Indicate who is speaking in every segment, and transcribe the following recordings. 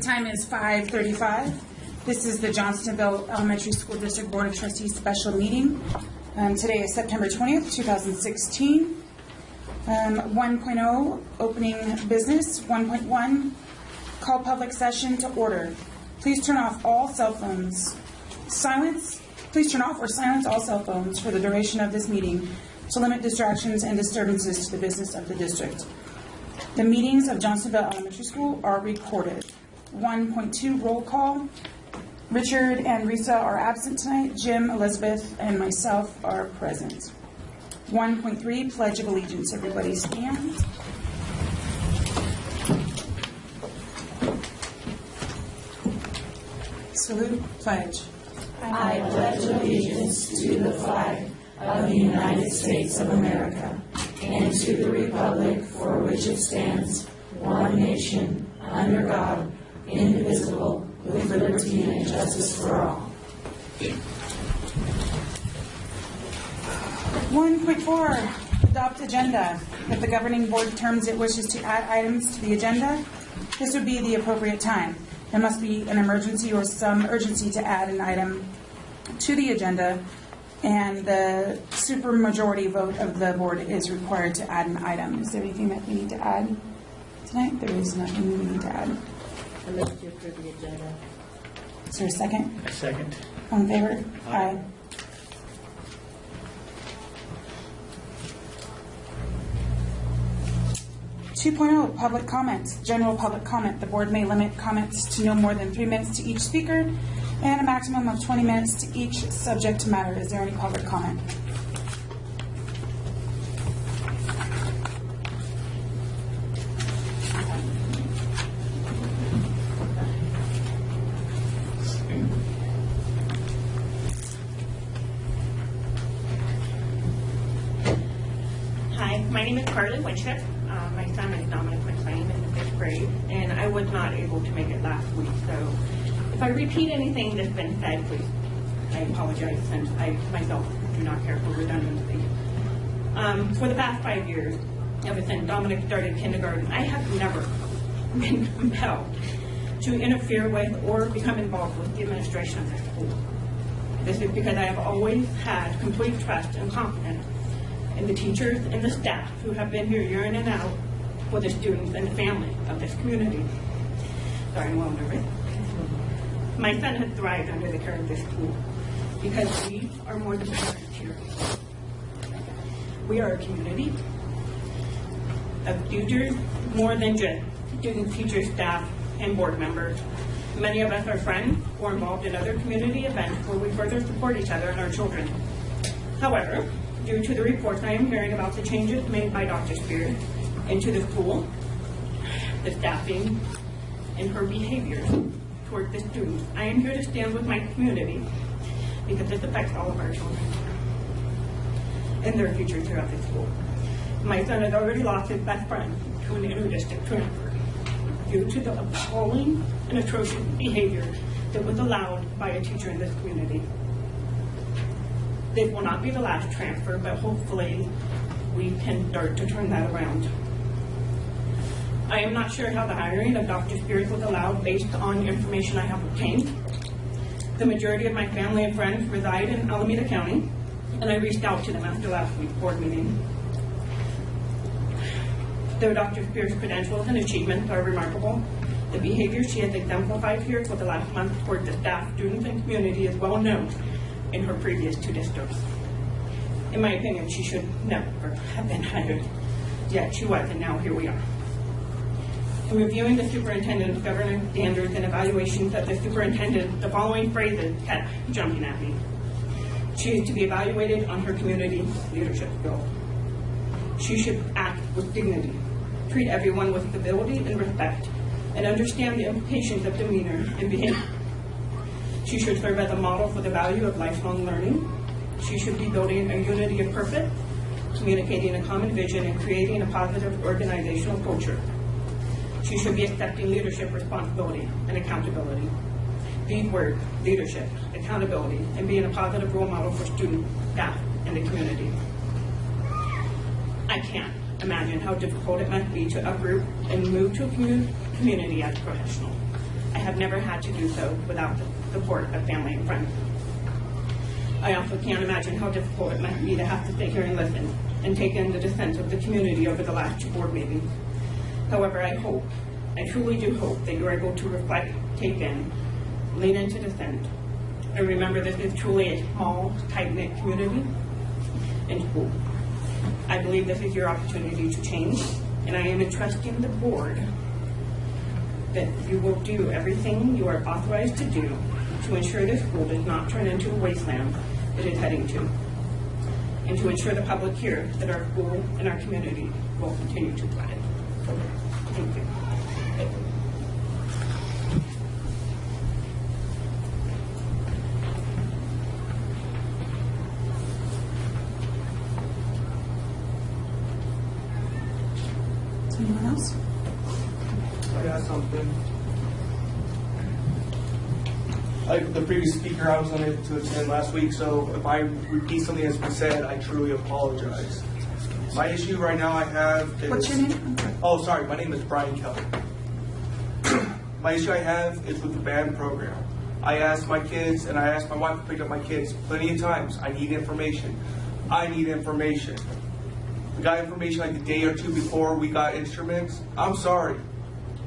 Speaker 1: time is 5:35. This is the Johnstonville Elementary School District Board of Trustees special meeting. Today is September 20th, 2016. 1.0, opening business. 1.1, call public session to order. Please turn off all cell phones. Please turn off or silence all cell phones for the duration of this meeting to limit distractions and disturbances to the business of the district. The meetings of Johnstonville Elementary School are recorded. 1.2, roll call. Richard and Risa are absent tonight. Jim, Elizabeth, and myself are present. 1.3, Pledge of Allegiance. Everybody stand. Salute, pledge.
Speaker 2: I pledge allegiance to the flag of the United States of America and to the republic for which it stands, one nation, under God, indivisible, with liberty and justice for all.
Speaker 1: 1.4, adopt agenda. If the governing board determines it wishes to add items to the agenda, this would be the appropriate time. There must be an emergency or some urgency to add an item to the agenda, and the supermajority vote of the board is required to add an item. Is there anything that we need to add tonight? There is nothing we need to add.
Speaker 2: I move to approve the agenda.
Speaker 1: Is there a second?
Speaker 3: A second.
Speaker 1: All in favor? Aye. Public comments. General public comment. The board may limit comments to no more than 3 minutes to each speaker and a maximum of 20 minutes to each subject matter. Is there any public comment?
Speaker 4: Hi, my name is Carly Winship. My son is Dominic McLean in the 5th grade, and I was not able to make it last week. So if I repeat anything that's been said, please, I apologize, since I myself do not care for redundancy. For the past 5 years, ever since Dominic started kindergarten, I have never been compelled to interfere with or become involved with the administration of the school. This is because I have always had complete trust and confidence in the teachers and the staff who have been here year in and out for the students and the family of this community. Sorry, I'm well nervous. My son has thrived under the care of this school because we are more than parents here. We are a community of teachers, more than just students, teachers, staff, and board members. Many of us are friends or involved in other community events where we further support each other and our children. However, due to the reports I am hearing about the changes made by Dr. Spears into the school, the staffing, and her behaviors toward the students, I am here to stand with my community because this affects all of our children and their future throughout the school. My son has already lost his best friend to an inter-district transfer due to the appalling and atrocious behavior that was allowed by a teacher in this community. This will not be the last transfer, but hopefully we can start to turn that around. I am not sure how the hiring of Dr. Spears was allowed based on information I have obtained. The majority of my family and friends reside in Alameda County, and I reached out to them after last week's board meeting. Though Dr. Spears' credentials and achievements are remarkable, the behavior she has exemplified here for the last month toward the staff, students, and community is well known in her previous 2 districts. In my opinion, she should never have been hired, yet she was, and now here we are. In reviewing the superintendent's governance standards and evaluations of the superintendent, the following phrases kept jumping at me. She is to be evaluated on her community leadership skills. She should act with dignity, treat everyone with civility and respect, and understand the implications of demeanor and behavior. She should serve as a model for the value of lifelong learning. She should be building a unity of purpose, communicating a common vision, and creating a positive organizational culture. She should be accepting leadership responsibility and accountability. These words, leadership, accountability, and being a positive role model for students, staff, and the community. I can't imagine how difficult it must be to uproot and move to a community as a professional. I have never had to do so without the support of family and friends. I also can't imagine how difficult it might be to have to sit here and listen and take in the dissent of the community over the last 2 board meetings. However, I truly do hope that you're able to reflect, take in, lean into dissent, and remember this is truly a small, tight-knit community and school. I believe this is your opportunity to change, and I am entrusting the board that you will do everything you are authorized to do to ensure this school does not turn into a wasteland it is heading to, and to ensure the public here that our school and our community will continue to thrive. Thank you.
Speaker 1: Anyone else?
Speaker 3: I got something. Like the previous speaker, I was unable to attend last week, so if I repeat something that's been said, I truly apologize. My issue right now I have is...
Speaker 1: What's your name?
Speaker 3: Oh, sorry. My name is Brian Kelly. My issue I have is with the band program. I asked my kids, and I asked my wife to pick up my kids plenty of times. I need information. I need information. We got information like a day or two before we got instruments. I'm sorry.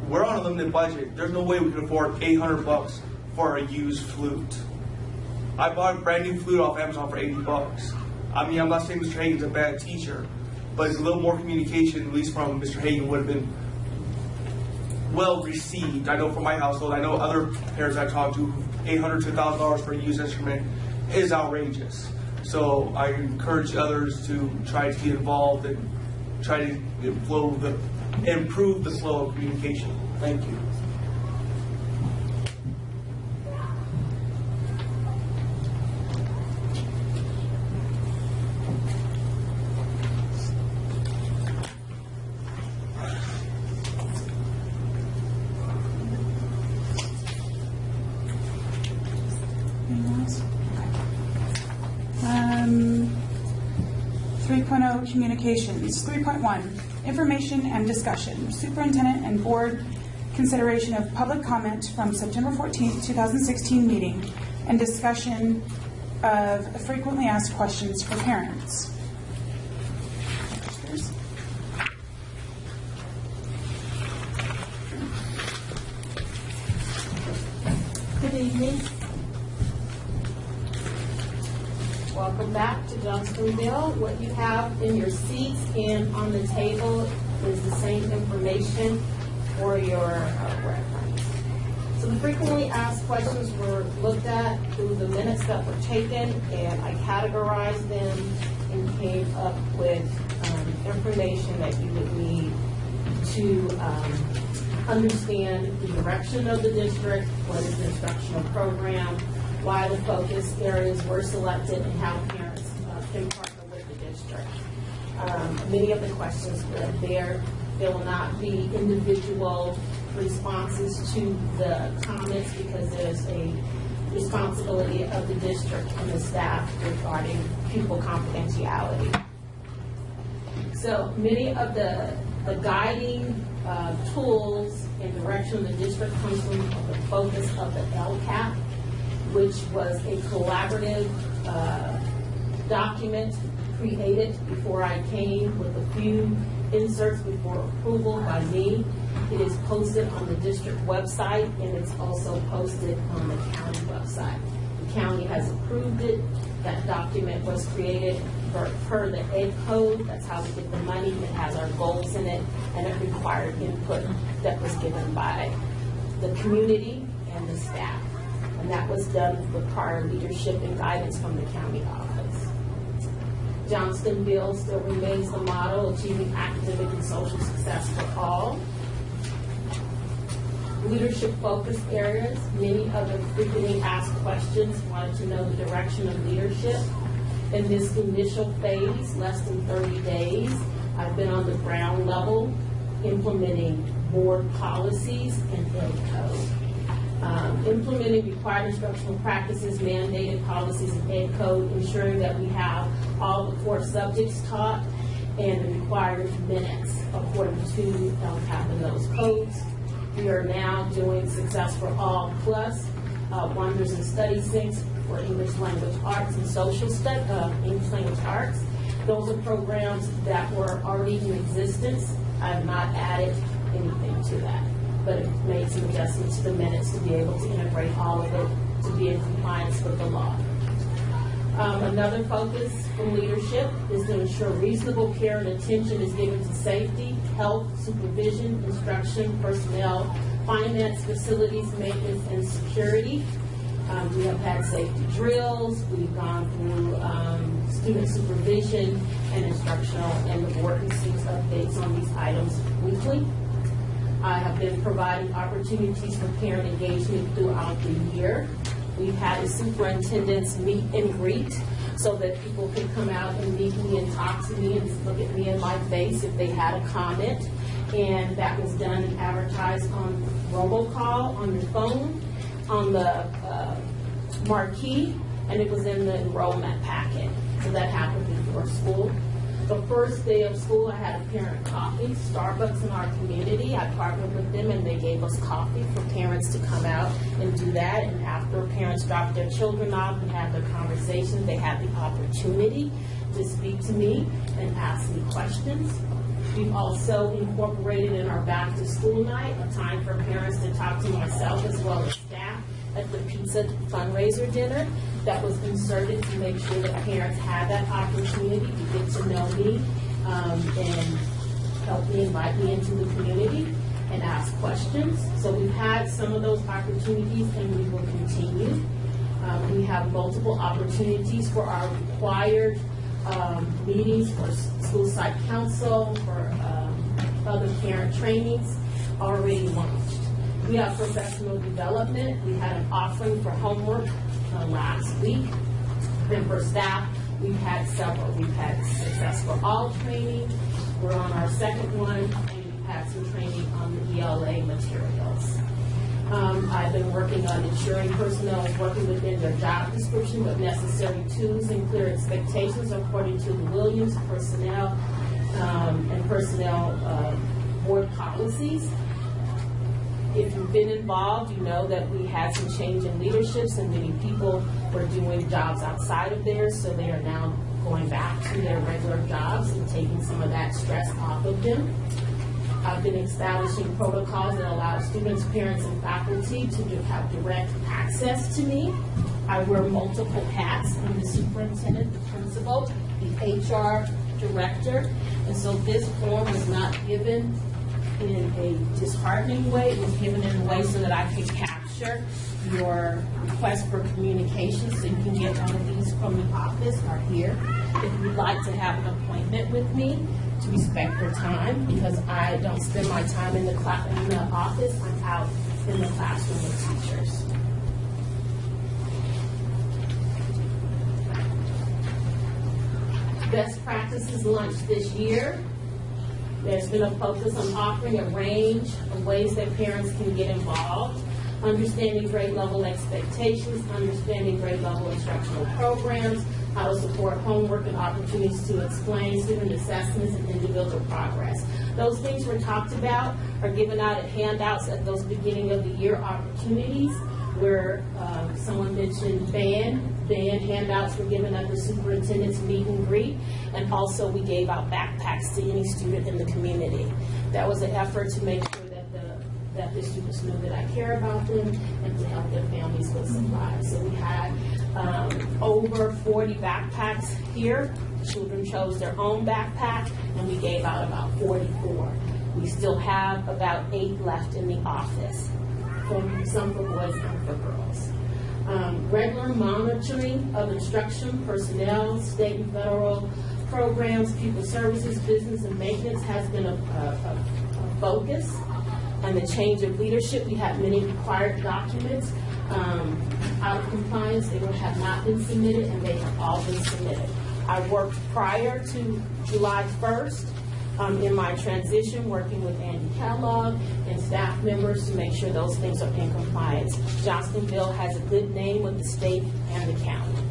Speaker 3: We're on a limited budget. There's no way we can afford $800 for a used flute. I bought a brand new flute off Amazon for $80. I mean, I'm not saying Mr. Hagen's a bad teacher, but it's a little more communication, at least from Mr. Hagen, would have been well received. I know from my household, I know other parents I talked to, $800 to $1,000 for a used instrument is outrageous. So I encourage others to try to get involved and try to improve the flow of communication. Thank you.
Speaker 1: Anyone else? 3.0 communications. 3.1 information and discussion. Superintendent and board consideration of public comment from September 14th, 2016 meeting and discussion of frequently asked questions for parents.
Speaker 5: Good evening. Welcome back to Johnstonville. What you have in your seats and on the table is the same information for your reference. So the frequently asked questions were looked at through the minutes that were taken, and I categorized them and came up with information that you would need to understand the direction of the district, what is the instructional program, why the focus areas were selected, and how parents can partner with the district. Many of the questions were there. There will not be individual responses to the comments because there's a responsibility of the district and the staff regarding pupil confidentiality. So many of the guiding tools and direction of the district comes from the focus of the LCAP, which was a collaborative document created before I came with a few inserts before approval by me. It is posted on the district website, and it's also posted on the county website. The county has approved it. That document was created per the Ed Code. That's how we get the money. It has our goals in it, and it required input that was given by the community and the staff. And that was done with prior leadership and guidance from the county office. Johnstonville still remains the model, achieving academic and social success for all. Leadership focus areas. Many of the frequently asked questions wanted to know the direction of leadership. In this initial phase, less than 30 days, I've been on the ground level implementing board policies and Ed Code. Implementing required instructional practices, mandated policies, and Ed Code, ensuring that we have all the core subjects taught and the required minutes according to LCAP and those codes. We are now doing Success for All Plus, Wonders in Study Sinks for English Language Arts and English Language Arts. Those are programs that were already in existence. I have not added anything to that, but have made some adjustments to the minutes to be able to integrate all of it to be in compliance with the law. Another focus from leadership is to ensure reasonable care and attention is given to safety, health, supervision, instruction, personnel, finance, facilities, maintenance, and security. We have had safety drills. We've gone through student supervision and instructional, and the board receives updates on these items weekly. I have been providing opportunities for parent engagement throughout the year. We've had a superintendent's meet and greet so that people can come out and meet me and talk to me and look at me in my face if they had a comment. And that was done and advertised on robocall, on your phone, on the marquee, and it was in the enrollment packet. So that happened before school. The first day of school, I had a parent coffee, Starbucks in our community. I partnered with them and they gave us coffee for parents to come out and do that. And after parents dropped their children off and had their conversations, they had the opportunity to speak to me and ask me questions. We've also incorporated in our back to school night a time for parents to talk to myself as well as staff at the pizza fundraiser dinner. That was inserted to make sure that parents had that opportunity to get to know me and help me invite me into the community and ask questions. So we've had some of those opportunities and we will continue. We have multiple opportunities for our required meetings for school site council, for other parent trainings already launched. We have professional development. We had an offering for homework last week. Then for staff, we've had several. We've had Success for All training. We're on our second one, and we've had some training on the ELA materials. I've been working on ensuring personnel is working within their job description with necessary tools and clear expectations according to the Williams personnel and personnel board policies. If you've been involved, you know that we had some change in leaderships and many people were doing jobs outside of theirs, so they are now going back to their regular jobs and taking some of that stress off of them. I've been establishing protocols that allow students, parents, and faculty to have direct access to me. I wear multiple hats. I'm the superintendent, the principal, the HR director, and so this form was not given in a disheartening way. It was given in a way so that I could capture your request for communication, so you can get one of these from the office or here. If you'd like to have an appointment with me, to respect your time, because I don't spend my time in the office, I'm out in the classroom with teachers. Best practices launched this year. There's been a focus on offering a range of ways that parents can get involved, understanding grade level expectations, understanding grade level instructional programs, how to support homework and opportunities to explain student assessments and individual progress. Those things were talked about, are given out at handouts at those beginning of the year opportunities, where someone mentioned band handouts were given at the superintendent's meet and greet, and also we gave out backpacks to any student in the community. That was an effort to make sure that the students know that I care about them and to help their families with supplies. So we had over 40 backpacks here. Children chose their own backpack, and we gave out about 44. We still have about 8 left in the office, some for boys and for girls. Regular monitoring of instruction, personnel, state and federal programs, pupil services, business, and maintenance has been a focus. And the change of leadership, we have many required documents out of compliance. They have not been submitted, and they have all been submitted. I worked prior to July 1st in my transition, working with Andy Kellogg and staff members to make sure those things are in compliance. Johnstonville has a good name with the state and the county.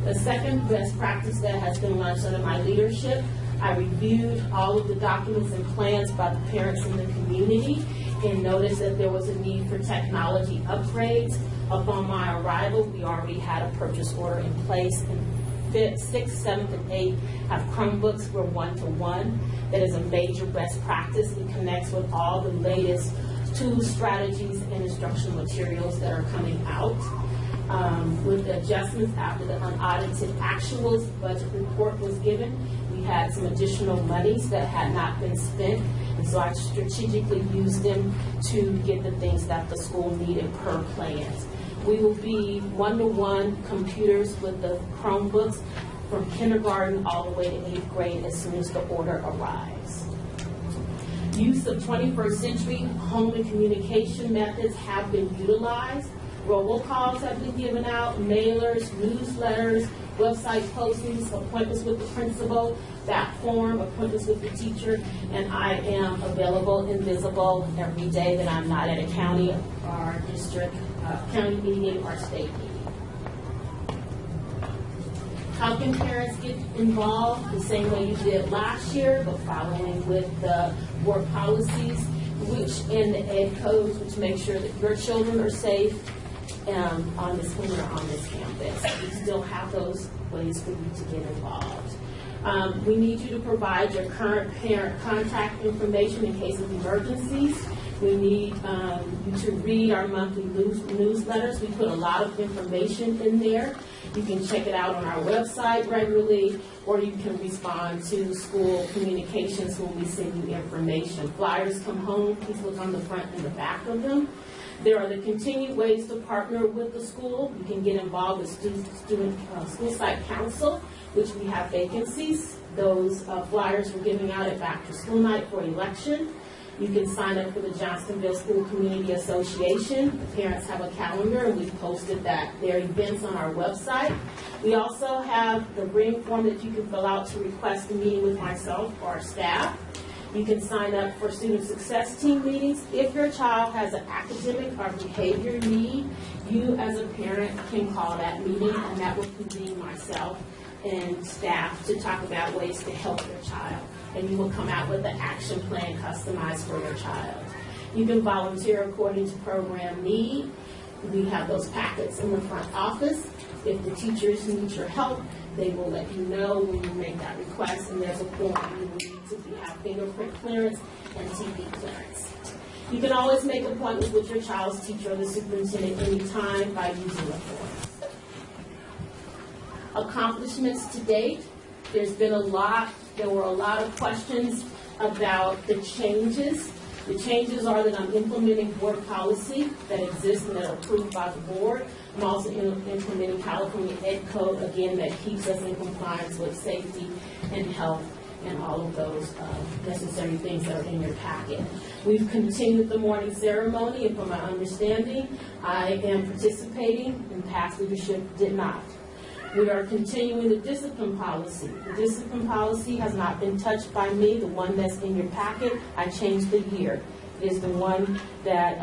Speaker 5: The second best practice that has been launched under my leadership, I reviewed all of the documents and plans by the parents in the community and noticed that there was a need for technology upgrades. Upon my arrival, we already had a purchase order in place, and 5th, 6th, 7th, and 8th have Chromebooks for one-to-one. That is a major best practice. It connects with all the latest tools, strategies, and instructional materials that are coming out. With the adjustments after the unaudited actuals budget report was given, we had some additional monies that had not been spent, and so I strategically used them to get the things that the school needed per plan. We will be one-to-one computers with the Chromebooks from kindergarten all the way to 8th grade as soon as the order arrives. Use of 21st century home and communication methods have been utilized. Robocalls have been given out, mailers, newsletters, website postings, appointments with the principal, that form, appointments with the teacher, and I am available and visible every day that I'm not at a county or district, county meeting or state meeting. How can parents get involved? The same way you did last year, but following with the board policies, which and the ed codes, which make sure that your children are safe on this when you're on this campus. We still have those ways for you to get involved. We need you to provide your current parent contact information in case of emergencies. We need you to read our monthly newsletters. We put a lot of information in there. You can check it out on our website regularly, or you can respond to school communications when we send you information. Flyers come home. Please look on the front and the back of them. There are the continued ways to partner with the school. You can get involved with school site council, which we have vacancies. Those flyers we're giving out at Back to School Night for election. You can sign up for the Johnstonville School Community Association. The parents have a calendar, and we've posted their events on our website. We also have the ring form that you can fill out to request a meeting with myself or our staff. You can sign up for student success team meetings. If your child has an academic or behavior need, you as a parent can call that meeting, and that will convene myself and staff to talk about ways to help your child. And you will come out with an action plan customized for your child. You can volunteer according to program need. We have those packets in the front office. If the teachers need your help, they will let you know when you make that request, and there's a form you will need to have fingerprint clearance and TB clearance. You can always make appointments with your child's teacher or the superintendent anytime by using the form. Accomplishments to date. There were a lot of questions about the changes. The changes are that I'm implementing board policy that exists and that are approved by the board. I'm also implementing California Ed Code, again, that keeps us in compliance with safety and health and all of those necessary things that are in your packet. We've continued the morning ceremony, and from my understanding, I am participating, and past leadership did not. We are continuing the discipline policy. The discipline policy has not been touched by me. The one that's in your packet, I changed the year. It is the one that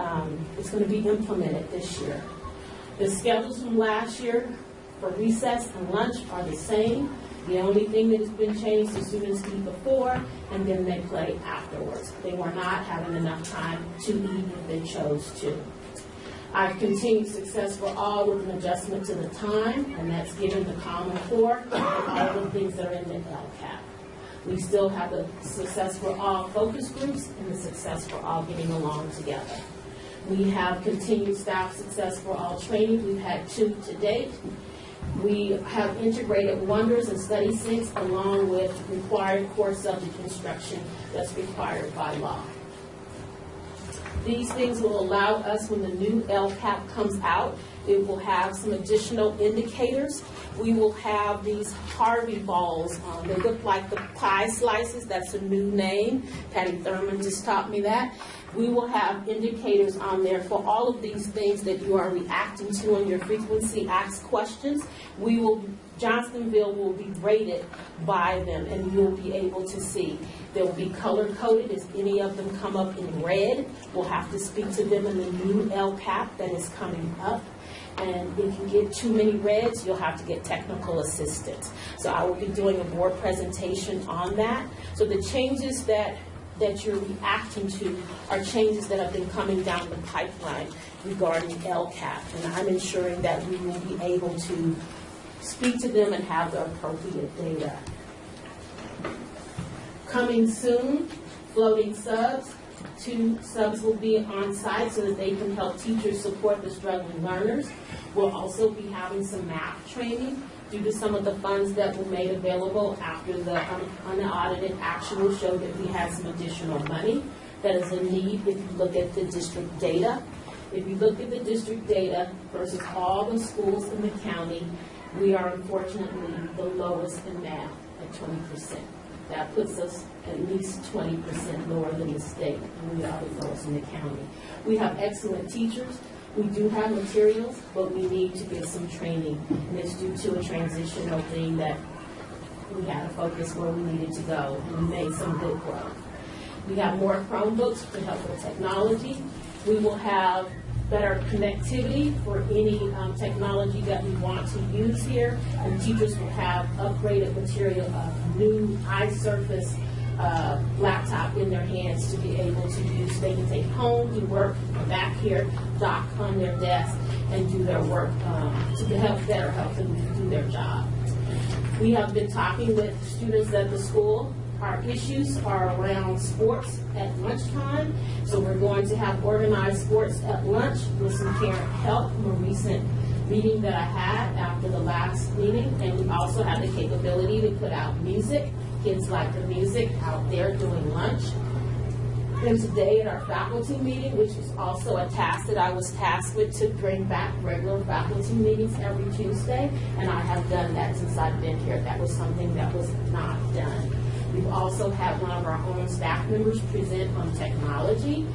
Speaker 5: is going to be implemented this year. The schedules from last year for recess and lunch are the same. The only thing that has been changed is students eat before and then they play afterwards. They were not having enough time to eat if they chose to. I've continued Success for All with an adjustment to the time, and that's given the Common Core and all the things that are in the LCAP. We still have the Success for All focus groups and the Success for All getting along together. We have continued staff Success for All training. We've had 2 to date. We have integrated Wonders and Study Syncs along with required core subject instruction that's required by law. These things will allow us, when the new LCAP comes out, it will have some additional indicators. We will have these Harvey balls. They look like the pie slices. That's a new name. Patty Thurman just taught me that. We will have indicators on there for all of these things that you are reacting to in your frequency asked questions. Johnstonville will be rated by them, and you'll be able to see. They'll be color-coded. If any of them come up in red, we'll have to speak to them in the new LCAP that is coming up. And if you get too many reds, you'll have to get technical assistance. So I will be doing a board presentation on that. So the changes that you're reacting to are changes that have been coming down the pipeline regarding LCAP. And I'm ensuring that we will be able to speak to them and have the appropriate data. Coming soon, floating subs. 2 subs will be on site so that they can help teachers support the struggling learners. We'll also be having some math training due to some of the funds that were made available after the unaudited actual showed that we had some additional money. That is a need if you look at the district data. If you look at the district data versus all the schools in the county, we are unfortunately the lowest in math at 20%. That puts us at least 20% lower than the state, and we are the lowest in the county. We have excellent teachers. We do have materials, but we need to get some training, and it's due to a transitional thing that we had to focus where we needed to go, and we made some good growth. We have more Chromebooks to help with technology. We will have better connectivity for any technology that we want to use here, and teachers will have upgraded material, new iSurface laptop in their hands to be able to use. They can take home, do work, come back here, dock on their desk, and do their work to better help them do their job. We have been talking with students at the school. Our issues are around sports at lunchtime, so we're going to have organized sports at lunch with some parent help from a recent meeting that I had after the last meeting, and we also have the capability to put out music. Kids like the music out there doing lunch. And today at our faculty meeting, which was also a task that I was tasked with to bring back regular faculty meetings every Tuesday, and I have done that since I've been here. That was something that was not done. We've also had one of our own staff members present on technology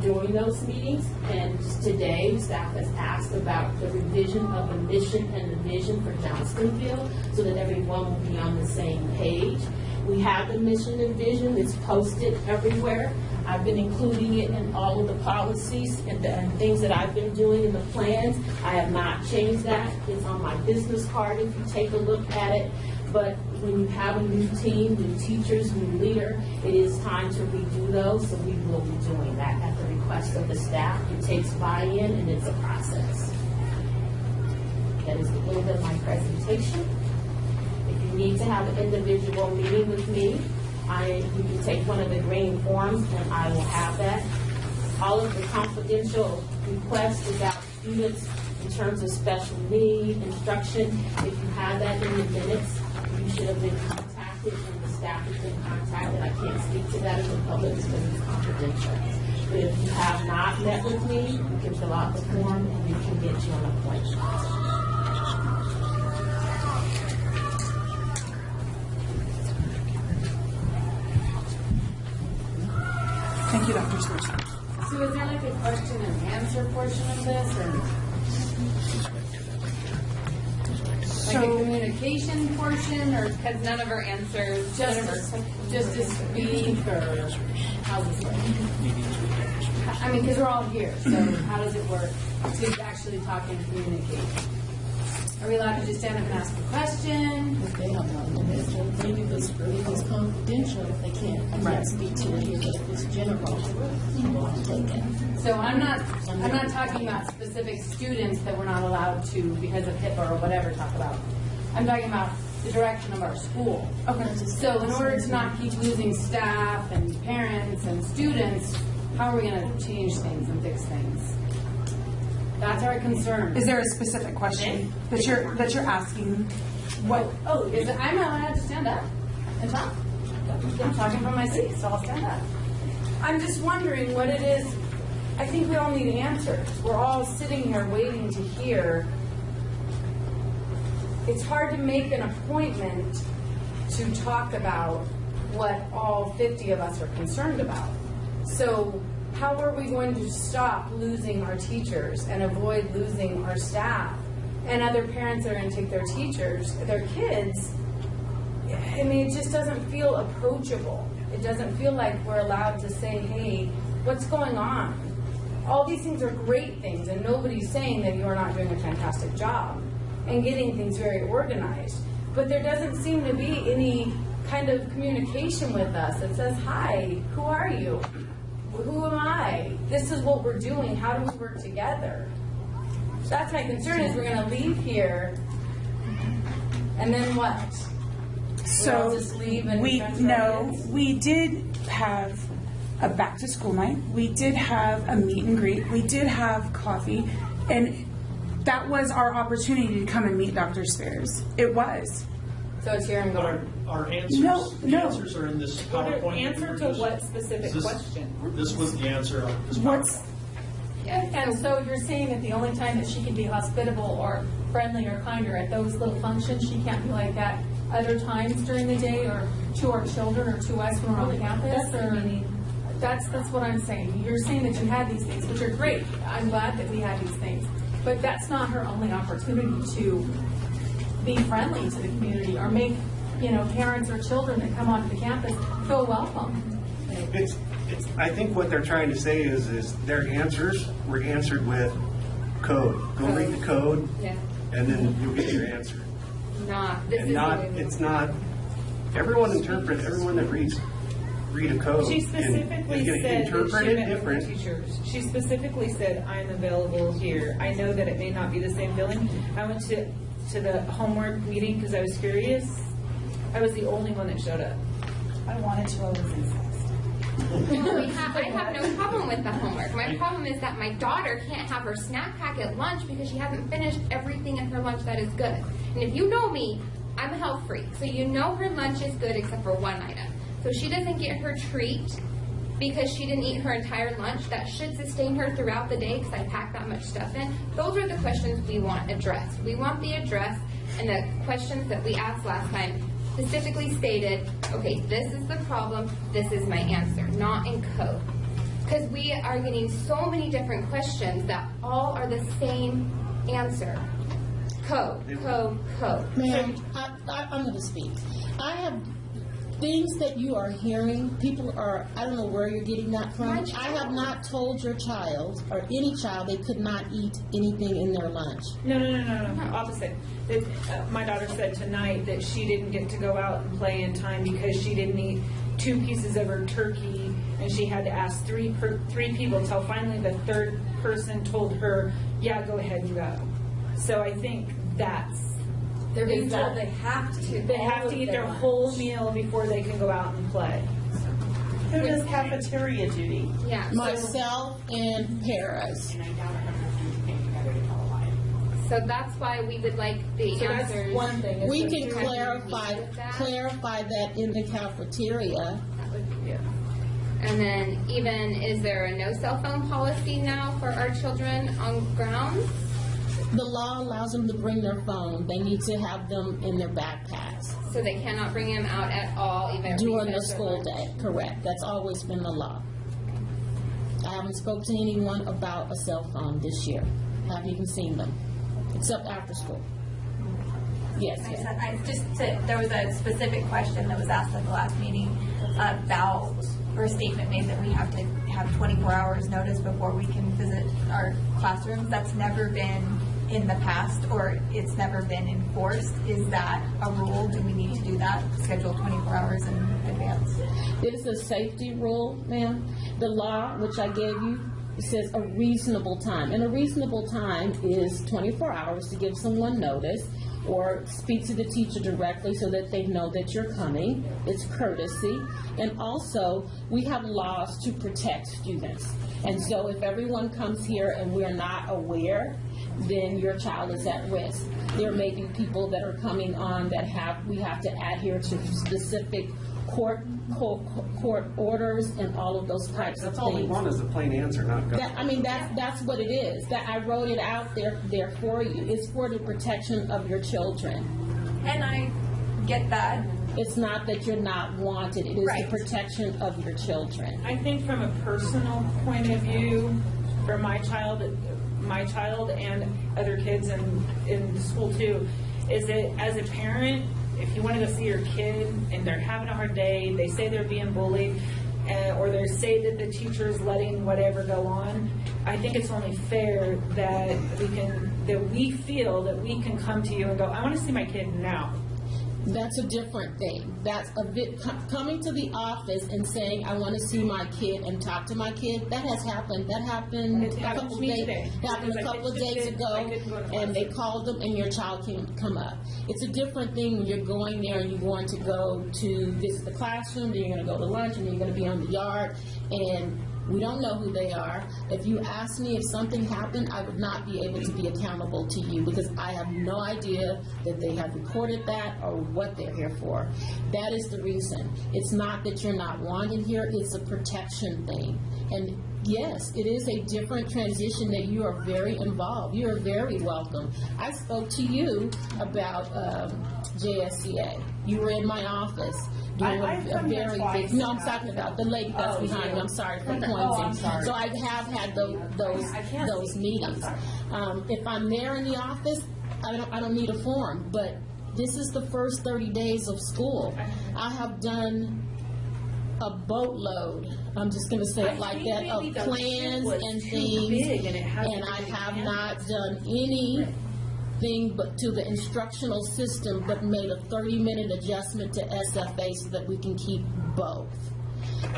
Speaker 5: during those meetings, and today staff has asked about the revision of the mission and the vision for Johnstonville so that everyone will be on the same page. We have the mission and vision. It's posted everywhere. I've been including it in all of the policies and things that I've been doing in the plans. I have not changed that. It's on my business card if you take a look at it. But when you have a new team, new teachers, new leader, it is time to redo those, so we will be doing that at the request of the staff. It takes buy-in, and it's a process. That is the end of my presentation. If you need to have an individual meeting with me, you can take one of the green forms, and I will have that. All of the confidential requests about students in terms of special need, instruction, if you have that in the minutes, you should have been contacted, and the staff has been contacted. I can't speak to that in the public because it's confidential. But if you have not met with me, you can fill out the form and we can get you an appointment.
Speaker 1: Thank you, Dr. Spencer.
Speaker 6: So is there like a question and answer portion of this, or like a communication portion, or because none of our answers just to speak, or how's this work? I mean, because we're all here, so how does it work to actually talk and communicate? Are we allowed to just stand up and ask a question?
Speaker 2: If they don't know, maybe if it's confidential, if they can't speak to it here, but if it's general, they can.
Speaker 6: So I'm not talking about specific students that we're not allowed to, because of HIPAA or whatever, talk about. I'm talking about the direction of our school.
Speaker 1: Okay.
Speaker 6: So in order to not keep losing staff and parents and students, how are we going to change things and fix things? That's our concern.
Speaker 1: Is there a specific question that you're asking? What?
Speaker 6: Oh, is it, I'm not allowed to stand up and talk? I'm talking from my seat, so I'll stand up. I'm just wondering what it is. I think we all need answers. We're all sitting here waiting to hear. It's hard to make an appointment to talk about what all 50 of us are concerned about. So how are we going to stop losing our teachers and avoid losing our staff? And other parents are going to take their kids. I mean, it just doesn't feel approachable. It doesn't feel like we're allowed to say, hey, what's going on? all these things are great things, and nobody's saying that you're not doing a fantastic job and getting things very organized. But there doesn't seem to be any kind of communication with us that says, hi, who are you? Who am I? This is what we're doing. How do we work together? So that's my concern, is we're going to leave here, and then what?
Speaker 1: So
Speaker 6: We'll just leave and transfer our kids?
Speaker 1: we did have a back to school night. We did have a meet and greet. We did have coffee, and that was our opportunity to come and meet Dr. Spears. It was.
Speaker 6: So it's here and gone.
Speaker 7: Our answers,
Speaker 1: No.
Speaker 7: the answers are in this PowerPoint.
Speaker 8: Answer to what specific question?
Speaker 7: This was the answer on this
Speaker 1: What's
Speaker 7: PowerPoint.
Speaker 8: And so you're saying that the only time that she can be hospitable or friendly or kinder at those little functions, she can't be like that other times during the day, or to our children or to us when we're on campus? Or that's what I'm saying. You're saying that you had these things, which are great. I'm glad that we had these things. But that's not her only opportunity to be friendly to the community or make, parents or children that come onto the campus feel welcome.
Speaker 9: I think what they're trying to say is their answers were answered with code. Go read the code,
Speaker 5: Yeah.
Speaker 9: and then you'll get your answer. It's not, everyone that read a code.
Speaker 8: She specifically
Speaker 9: is gonna
Speaker 8: said
Speaker 9: interpret
Speaker 8: that she
Speaker 9: it
Speaker 8: met with
Speaker 9: different.
Speaker 8: the teachers. She specifically said, I'm available here. I know that it may not be the same building. I went to the homework meeting because I was curious. I was the only one that showed up.
Speaker 1: I wanted to always insist.
Speaker 10: I have no problem with the homework. My problem is that my daughter can't have her snack pack at lunch because she hasn't finished everything in her lunch that is good. And if you know me, I'm a health freak. So you know her lunch is good except for one item. So she doesn't get her treat because she didn't eat her entire lunch. That should sustain her throughout the day because I packed that much stuff in. Those are the questions we want addressed. We want the address, and the questions that we asked last time specifically stated, okay, this is the problem, this is my answer, not in code. Because we are getting so many different questions that all are the same answer. Code, code, code.
Speaker 11: Ma'am, I'm going to speak. I have things that you are hearing. People are, I don't know where you're getting that from. I have not told your child or any child they could not eat anything in their lunch.
Speaker 8: No. Opposite. My daughter said tonight that she didn't get to go out and play in time because she didn't eat 2 pieces of her turkey, and she had to ask three people till finally the third person told her, yeah, go ahead, you go. So I think that's...
Speaker 6: They're being told they have to.
Speaker 8: They have to eat their whole meal before they can go out and play.
Speaker 12: Who does cafeteria duty?
Speaker 10: Yeah.
Speaker 11: Myself and Paris.
Speaker 10: So that's why we would like the answers.
Speaker 8: That's one thing.
Speaker 11: We
Speaker 8: It's
Speaker 11: can
Speaker 10: Can
Speaker 11: clarify that in the cafeteria.
Speaker 10: That would be, and then even, is there a no cell phone policy now for our children on grounds?
Speaker 11: The law allows them to bring their phone. They need to have them in their backpacks
Speaker 10: So they cannot bring them out at all, even
Speaker 11: during the
Speaker 10: recess or
Speaker 11: school
Speaker 10: lunch?
Speaker 11: day. Correct. That's always been the law. I haven't spoken to anyone about a cell phone this year. Haven't even seen them, except after school. Yes.
Speaker 13: There was a specific question that was asked at the last meeting about, or a statement made that we have to have 24 hours notice before we can visit our classrooms. That's never been in the past, or it's never been enforced. Is that a rule? Do we need to do that? Schedule 24 hours in advance?
Speaker 11: It is a safety rule, ma'am. The law, which I gave you, says a reasonable time. And a reasonable time is 24 hours to give someone notice or speak to the teacher directly so that they know that you're coming. It's courtesy. And also, we have laws to protect students. And so if everyone comes here and we're not aware, then your child is at risk. There may be people that are coming on that we have to adhere to specific court orders and all of those types of things.
Speaker 9: That's all we want is a plain answer, not government.
Speaker 11: That's what it is. That I wrote it out there for you. It's for the protection of your children.
Speaker 13: And I get that.
Speaker 11: It's not that you're not wanted. It is
Speaker 13: Right.
Speaker 11: the protection of your children.
Speaker 8: I think from a personal point of view, for my child and other kids in school too, is that as a parent, if you want to go see your kid and they're having a hard day, they say they're being bullied,
Speaker 14: or they say that the teacher is letting whatever go on, I think it's only fair that we feel that we can come to you and go, I want to see my kid now.
Speaker 11: That's a different thing. That's a bit coming to the office and saying, I want to see my kid and talk to my kid. That has happened. That happened a couple of days ago, and they called them and your child can come up. It's a different thing when you're going there and you're going to go to visit the classroom, then you're going to go to lunch, and then you're going to be on the yard, and we don't know who they are. If you ask me if something happened, I would not be able to be accountable to you because I have no idea that they have recorded that or what they're here for. That is the reason. It's not that you're not wanted here, it's a protection thing. And yes, it is a different transition that you are very involved. You are very welcome. I spoke to you about JSCA. You were in my office. I'm talking about the lady that's behind me. I'm sorry for pointing. So I have had those meetings. If I'm there in the office, I don't need a form. But this is the first 30 days of school. I have done a boatload, I'm just going to say it like that, of plans and things, and I have not done anything but to the instructional system, but made a 30-minute adjustment to SFA so that we can keep both.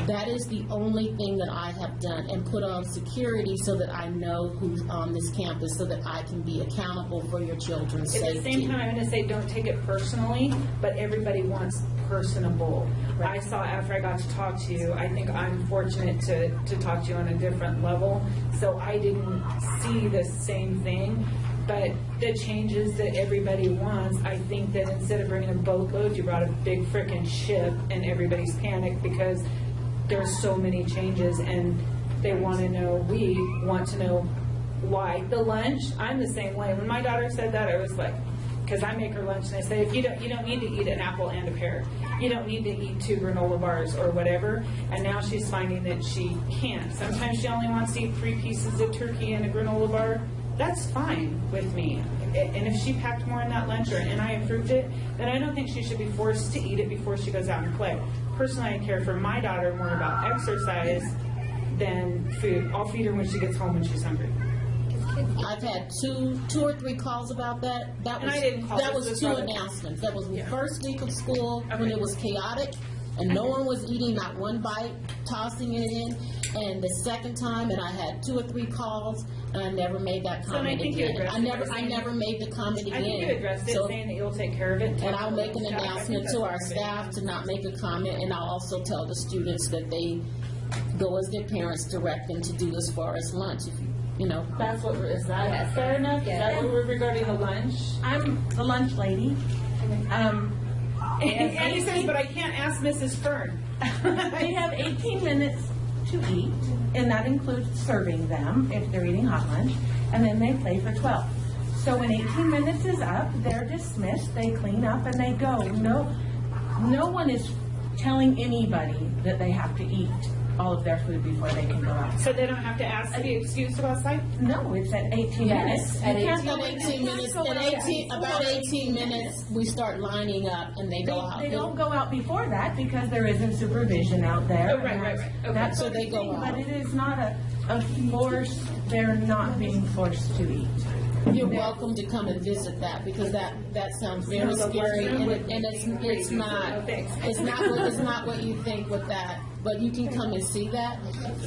Speaker 11: That is the only thing that I have done, and put on security so that I know who's on this campus so that I can be accountable for your children's safety.
Speaker 14: At the same time, I'm going to say don't take it personally, but everybody wants personable. Right. I saw after I got to talk to you, I think I'm fortunate to talk to you on a different level, so I didn't see the same thing. But the changes that everybody wants, I think that instead of bringing a boatload, you brought a big frickin' ship, and everybody's panicked because there's so many changes, and they want to know, we want to know why. The lunch, I'm the same way. When my daughter said that, I was like, because I make her lunch, and I say, if you don't need to eat an apple and a pear. You don't need to eat 2 granola bars or whatever. And now she's finding that she can't. Sometimes she only wants to eat 3 pieces of turkey and a granola bar. That's fine with me. And if she packed more in that lunch and I approved it, then I don't think she should be forced to eat it before she goes out and play. Personally, I care for my daughter more about exercise than food. I'll feed her when she gets home when she's hungry.
Speaker 11: I've had two or three calls about that. That was 2 announcements. That was the first week of school when it was chaotic and no one was eating, not one bite, tossing it in. And the second time, and I had 2 or 3 calls, and I never made that comment again. I never made the comment again.
Speaker 14: I think you addressed it, saying that you'll take care of it.
Speaker 11: And I'll make an announcement to our staff to not make a comment, and I'll also tell the students that they go as their parents direct them to do as far as lunch. If you know.
Speaker 14: That's what is that fair enough? Is that what we're regarding the lunch?
Speaker 12: I'm the lunch lady.
Speaker 14: And he says, but I can't ask Mrs. Fern.
Speaker 12: They have 18 minutes to eat, and that includes serving them if they're eating hot lunch, and then they play for 12. So when 18 minutes is up, they're dismissed, they clean up, and they go. No one is telling anybody that they have to eat all of their food before they can go out.
Speaker 14: So they don't have to ask to be excused to go outside?
Speaker 12: No, it's at 18 minutes.
Speaker 11: At 18 minutes, about 18 minutes, we start lining up and they go out.
Speaker 12: They don't go out before that because there isn't supervision out there.
Speaker 14: Oh, right. Okay.
Speaker 12: That's
Speaker 11: so they go out.
Speaker 12: But it is not a force. They're not being forced to eat.
Speaker 11: You're welcome to come and visit that because that sounds very scary and it's not what you think with that. But you can come and see that.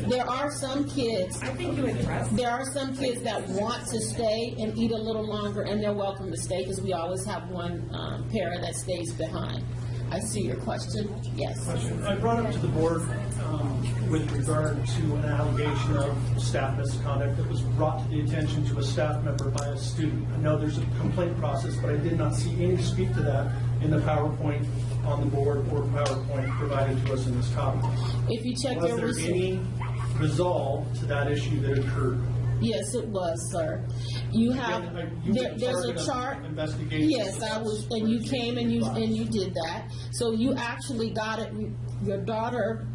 Speaker 11: There are some kids.
Speaker 14: I think you addressed.
Speaker 11: There are some kids that want to stay and eat a little longer, and they're welcome to stay because we always have one parent that stays behind. I see your question. Yes.
Speaker 7: I brought up to the board with regard to an allegation of staff misconduct that was brought to the attention to a staff member by a student. I know there's a complaint process, but I did not see any speak to that in the PowerPoint on the board or PowerPoint provided to us in this copy.
Speaker 11: If you check
Speaker 7: was there any resolve to that issue that occurred?
Speaker 11: Yes, it was, sir. You have there's a chart.
Speaker 7: Investigation.
Speaker 11: Yes, I was, and you came and you did that. So you actually got it. Your daughter.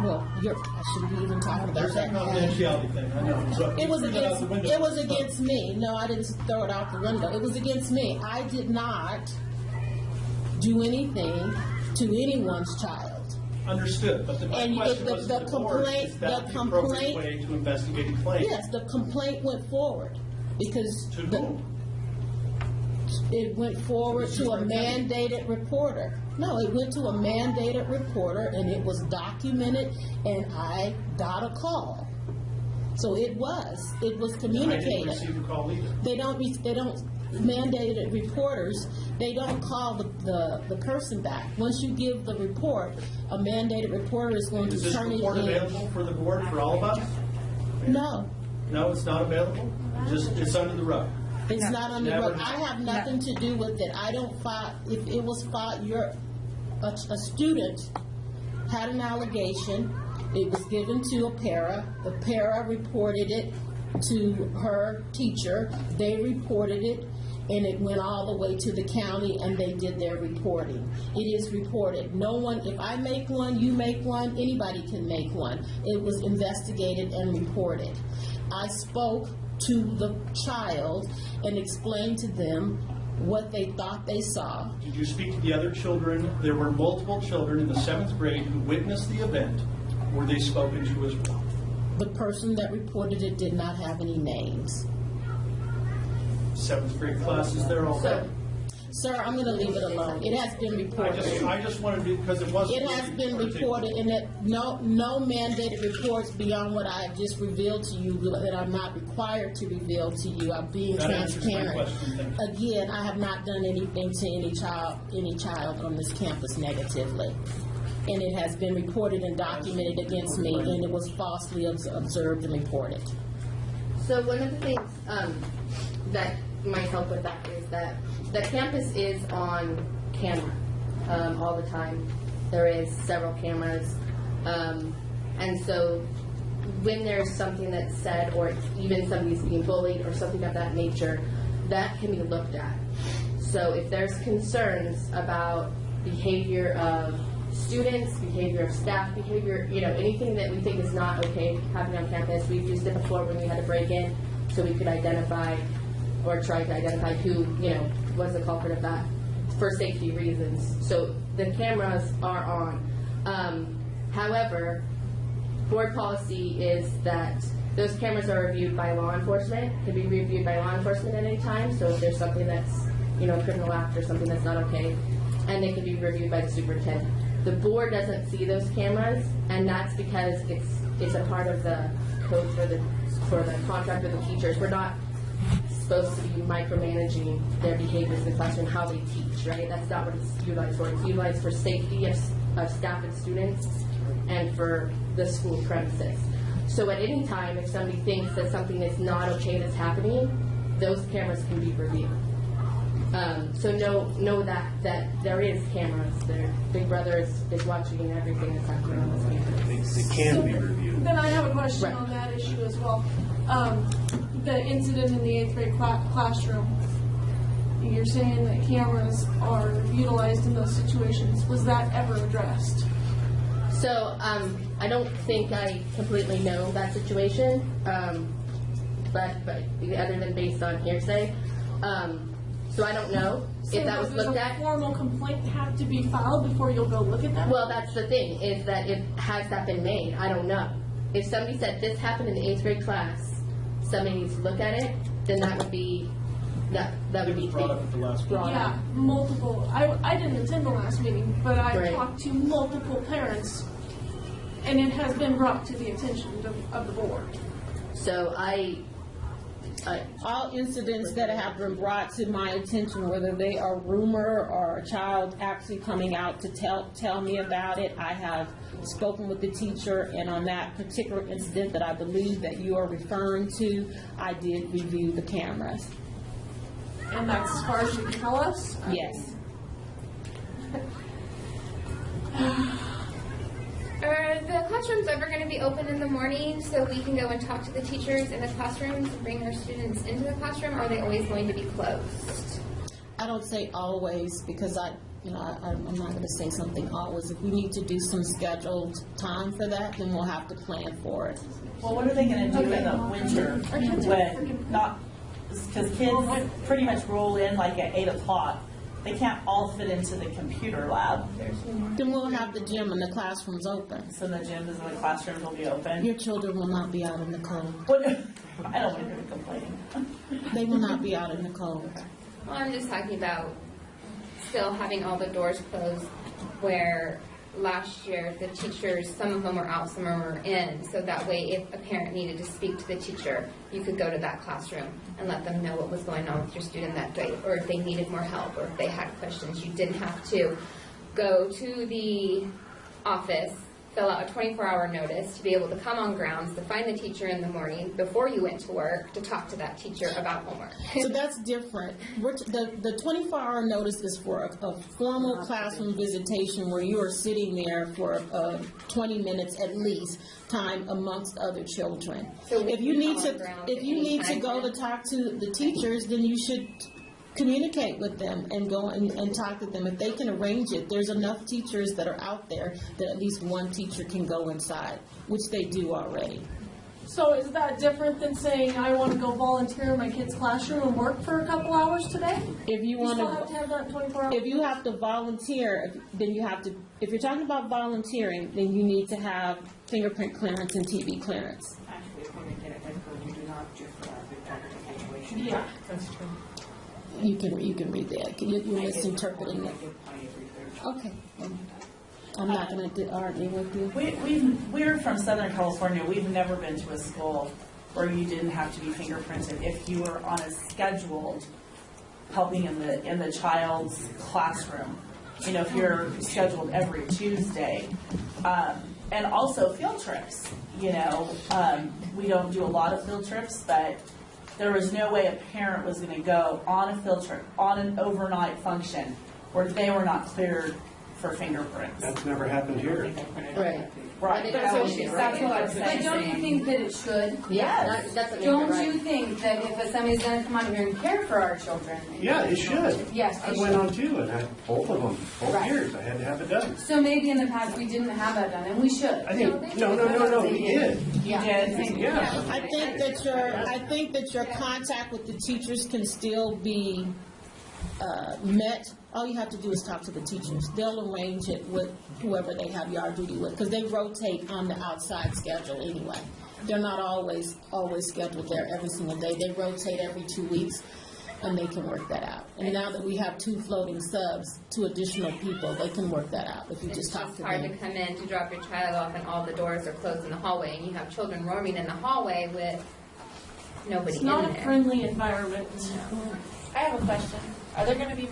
Speaker 11: Well, I shouldn't be even talking about
Speaker 7: that. There's a confidentiality thing. I know. So
Speaker 11: it was against me. No, I didn't throw it out the window. It was against me. I did not do anything to anyone's child.
Speaker 7: Understood, but my
Speaker 11: And
Speaker 7: question was to the board, is that the appropriate way to investigate a claim?
Speaker 11: Yes, the complaint went forward because
Speaker 7: To whom?
Speaker 11: it went forward to a mandated reporter. No, it went to a mandated reporter, and it was documented, and I got a call. So it was communicated.
Speaker 7: I didn't receive a call either.
Speaker 11: They don't mandated reporters, they don't call the person back. Once you give the report, a mandated reporter is going to turn it in.
Speaker 7: Is this report available for the board, for all of us?
Speaker 11: No.
Speaker 7: No, it's not available? It's under the rug?
Speaker 11: It's not on the
Speaker 7: Never.
Speaker 11: road. I have nothing to do with it. I don't file, if it was filed, a student had an allegation, it was given to a para, the para reported it to her teacher, they reported it, and it went all the way to the county, and they did their reporting. It is reported. No one, if I make one, you make one, anybody can make one. It was investigated and reported. I spoke to the child and explained to them what they thought they saw.
Speaker 7: Did you speak to the other children? There were multiple children in the 7th grade who witnessed the event. Were they spoken to as well?
Speaker 11: The person that reported it did not have any names.
Speaker 7: 7th grade classes there already?
Speaker 11: Sir, I'm going to leave it alone. It has been reported.
Speaker 7: I just wanted to, because it wasn't.
Speaker 11: It has been reported, and that no mandated reports beyond what I have just revealed to you that I'm not required to reveal to you. I'm being
Speaker 7: That answers my
Speaker 11: transparent.
Speaker 7: question. Thank you.
Speaker 11: Again, I have not done anything to any child on this campus negatively. And it has been reported and documented against me, and it was falsely observed and reported.
Speaker 15: So one of the things that might help with that is that the campus is on camera all the time. There is several cameras. And so when there's something that's said, or even somebody's being bullied or something of that nature, that can be looked at. So if there's concerns about behavior of students, behavior of staff, behavior, anything that we think is not okay happening on campus, we've used it before when we had to break in so we could identify or try to identify who, was the culprit of that for safety reasons. So the cameras are on. However, board policy is that those cameras are reviewed by law enforcement, can be reviewed by law enforcement at any time. So if there's something that's, criminal act or something that's not okay, and they can be reviewed by the superintendent. The board doesn't see those cameras, and that's because it's a part of the code for the contract with the teachers. We're not supposed to be micromanaging their behaviors in the classroom, how they teach, right? That's not what it's utilized for. It's utilized for safety of staff and students and for the school premises. So at any time, if somebody thinks that something is not okay that's happening, those cameras can be reviewed. So know that there is cameras there. Big Brother is watching everything that's happening on this campus.
Speaker 9: They can be reviewed.
Speaker 16: Then I have a question on that issue as well. The incident in the 8th grade classroom, you're saying that cameras are utilized in those situations. Was that ever addressed?
Speaker 15: So I don't think I completely know that situation, but other than based on hearsay. So I don't know if that was looked at.
Speaker 16: Does a formal complaint have to be filed before you'll go look at that?
Speaker 15: Well, that's the thing, is that has that been made? I don't know. If somebody said this happened in the 8th grade class, somebody needs to look at it, then that would be that would be
Speaker 7: brought up at the last meeting.
Speaker 16: Yeah, multiple. I didn't attend the last meeting, but I talked to multiple parents, and it has been brought to the attention of the board.
Speaker 15: So
Speaker 11: all incidents that have been brought to my attention, whether they are rumor or a child actually coming out to tell me about it, I have spoken with the teacher, and on that particular incident that I believe that you are referring to, I did review the cameras.
Speaker 16: And that's as far as you can tell us?
Speaker 11: Yes.
Speaker 10: Are the classrooms ever going to be open in the morning so we can go and talk to the teachers in the classrooms and bring our students into the classroom, or are they always going to be closed?
Speaker 11: I don't say always because I'm not going to say something always. If we need to do some scheduled time for that, then we'll have to plan for it.
Speaker 12: Well, what are they going to do in the winter when because kids pretty much roll in like at 8 o'clock They can't all fit into the computer lab.
Speaker 11: Then we'll have the gym and the classrooms open.
Speaker 12: So the gyms and the classrooms will be open.
Speaker 11: Your children will not be out in the cold.
Speaker 12: What? I don't want to hear them complaining.
Speaker 11: They will not be out in the cold.
Speaker 10: Well, I'm just talking about still having all the doors closed where last year the teachers, some of them were out, some of them were in. So that way if a parent needed to speak to the teacher, you could go to that classroom and let them know what was going on with your student that day. Or if they needed more help or if they had questions, you didn't have to go to the office, fill out a 24-hour notice to be able to come on grounds to find the teacher in the morning before you went to work to talk to that teacher about homework.
Speaker 11: So that's different. The 24-hour notice is for a formal classroom visitation where you are sitting there for 20 minutes at least time amongst other children.
Speaker 10: So
Speaker 11: if you need to go to talk to the teachers, then you should communicate with them and go and talk to them. If they can arrange it, there's enough teachers that are out there that at least one teacher can go inside, which they do already.
Speaker 16: So is that different than saying I want to go volunteer in my kid's classroom and work for a couple hours today?
Speaker 11: If you want
Speaker 16: still have to have that 24 hours?
Speaker 11: If you have to volunteer, then you have to, if you're talking about volunteering, then you need to have fingerprint clearance and TB clearance.
Speaker 17: Actually, according to EDCO, you do not just for our situation.
Speaker 16: Yeah, that's true.
Speaker 11: You can read that. You're misinterpreting it. Okay. I'm not going to argue with you.
Speaker 12: We're from Southern California. We've never been to a school where you didn't have to be fingerprinted if you were on a scheduled helping in the child's classroom. You know, if you're scheduled every Tuesday. And also field trips. You know, we don't do a lot of field trips, but there was no way a parent was going to go on a field trip, on an overnight function, where they were not cleared for fingerprints.
Speaker 9: That's never happened here.
Speaker 12: Right.
Speaker 6: That's what I'm saying. But don't you think that it should?
Speaker 12: Yes.
Speaker 6: Don't you think that if somebody's going to come out here and care for our children?
Speaker 9: Yeah, it should.
Speaker 6: Yes,
Speaker 9: I
Speaker 6: it
Speaker 9: went
Speaker 6: should.
Speaker 9: on two and had both of them, both
Speaker 6: Right.
Speaker 9: years. I had to have it done.
Speaker 6: So maybe in the past we didn't have that done, and we should.
Speaker 9: I think, no, we did.
Speaker 6: You
Speaker 12: did?
Speaker 9: Yeah.
Speaker 11: I think that your contact with the teachers can still be met. All you have to do is talk to the teachers. They'll arrange it with whoever they have yard duty with, because they rotate on the outside schedule anyway. They're not always scheduled there every single day. They rotate every 2 weeks, and they can work that out. And now that we have 2 floating subs, 2 additional people, they can work that out if you just talk to them.
Speaker 10: It's hard to come in to drop your child off and all the doors are closed in the hallway and you have children roaming in the hallway with nobody
Speaker 16: It's
Speaker 10: in
Speaker 16: not a
Speaker 10: there.
Speaker 16: friendly environment.
Speaker 18: I have a question. Are there going to be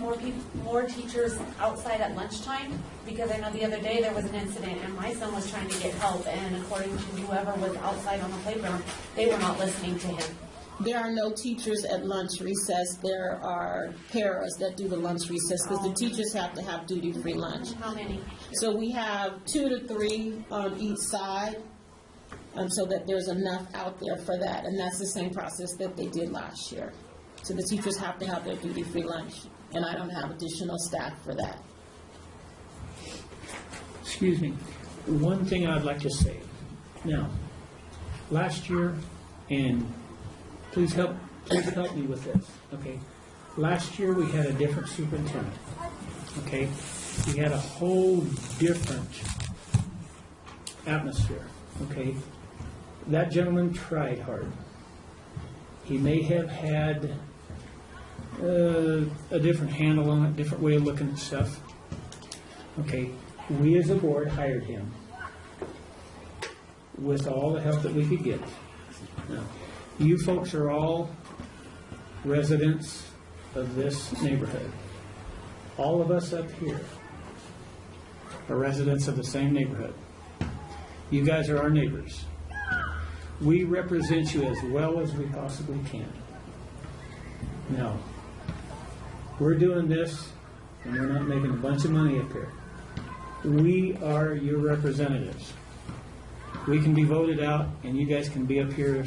Speaker 18: more teachers outside at lunchtime? Because I know the other day there was an incident and my son was trying to get help, and according to whoever was outside on the playground, they were not listening to him.
Speaker 11: There are no teachers at lunch recess. There are paras that do the lunch recess, because the teachers have to have duty-free lunch.
Speaker 18: How many?
Speaker 11: So we have 2 to 3 on each side, so that there's enough out there for that. And that's the same process that they did last year. So the teachers have to have their duty-free lunch, and I don't have additional staff for that.
Speaker 19: Excuse me. One thing I'd like to say. Now, last year, and please help me with this, okay? Last year we had a different superintendent, okay? We had a whole different atmosphere, okay? That gentleman tried hard. He may have had a different handle on it, different way of looking at stuff. Okay, we as a board hired him with all the help that we could get. Now, you folks are all residents of this neighborhood. All of us up here are residents of the same neighborhood. You guys are our neighbors. We represent you as well as we possibly can. Now, we're doing this, and we're not making a bunch of money up here. We are your representatives. We can be voted out, and you guys can be up here.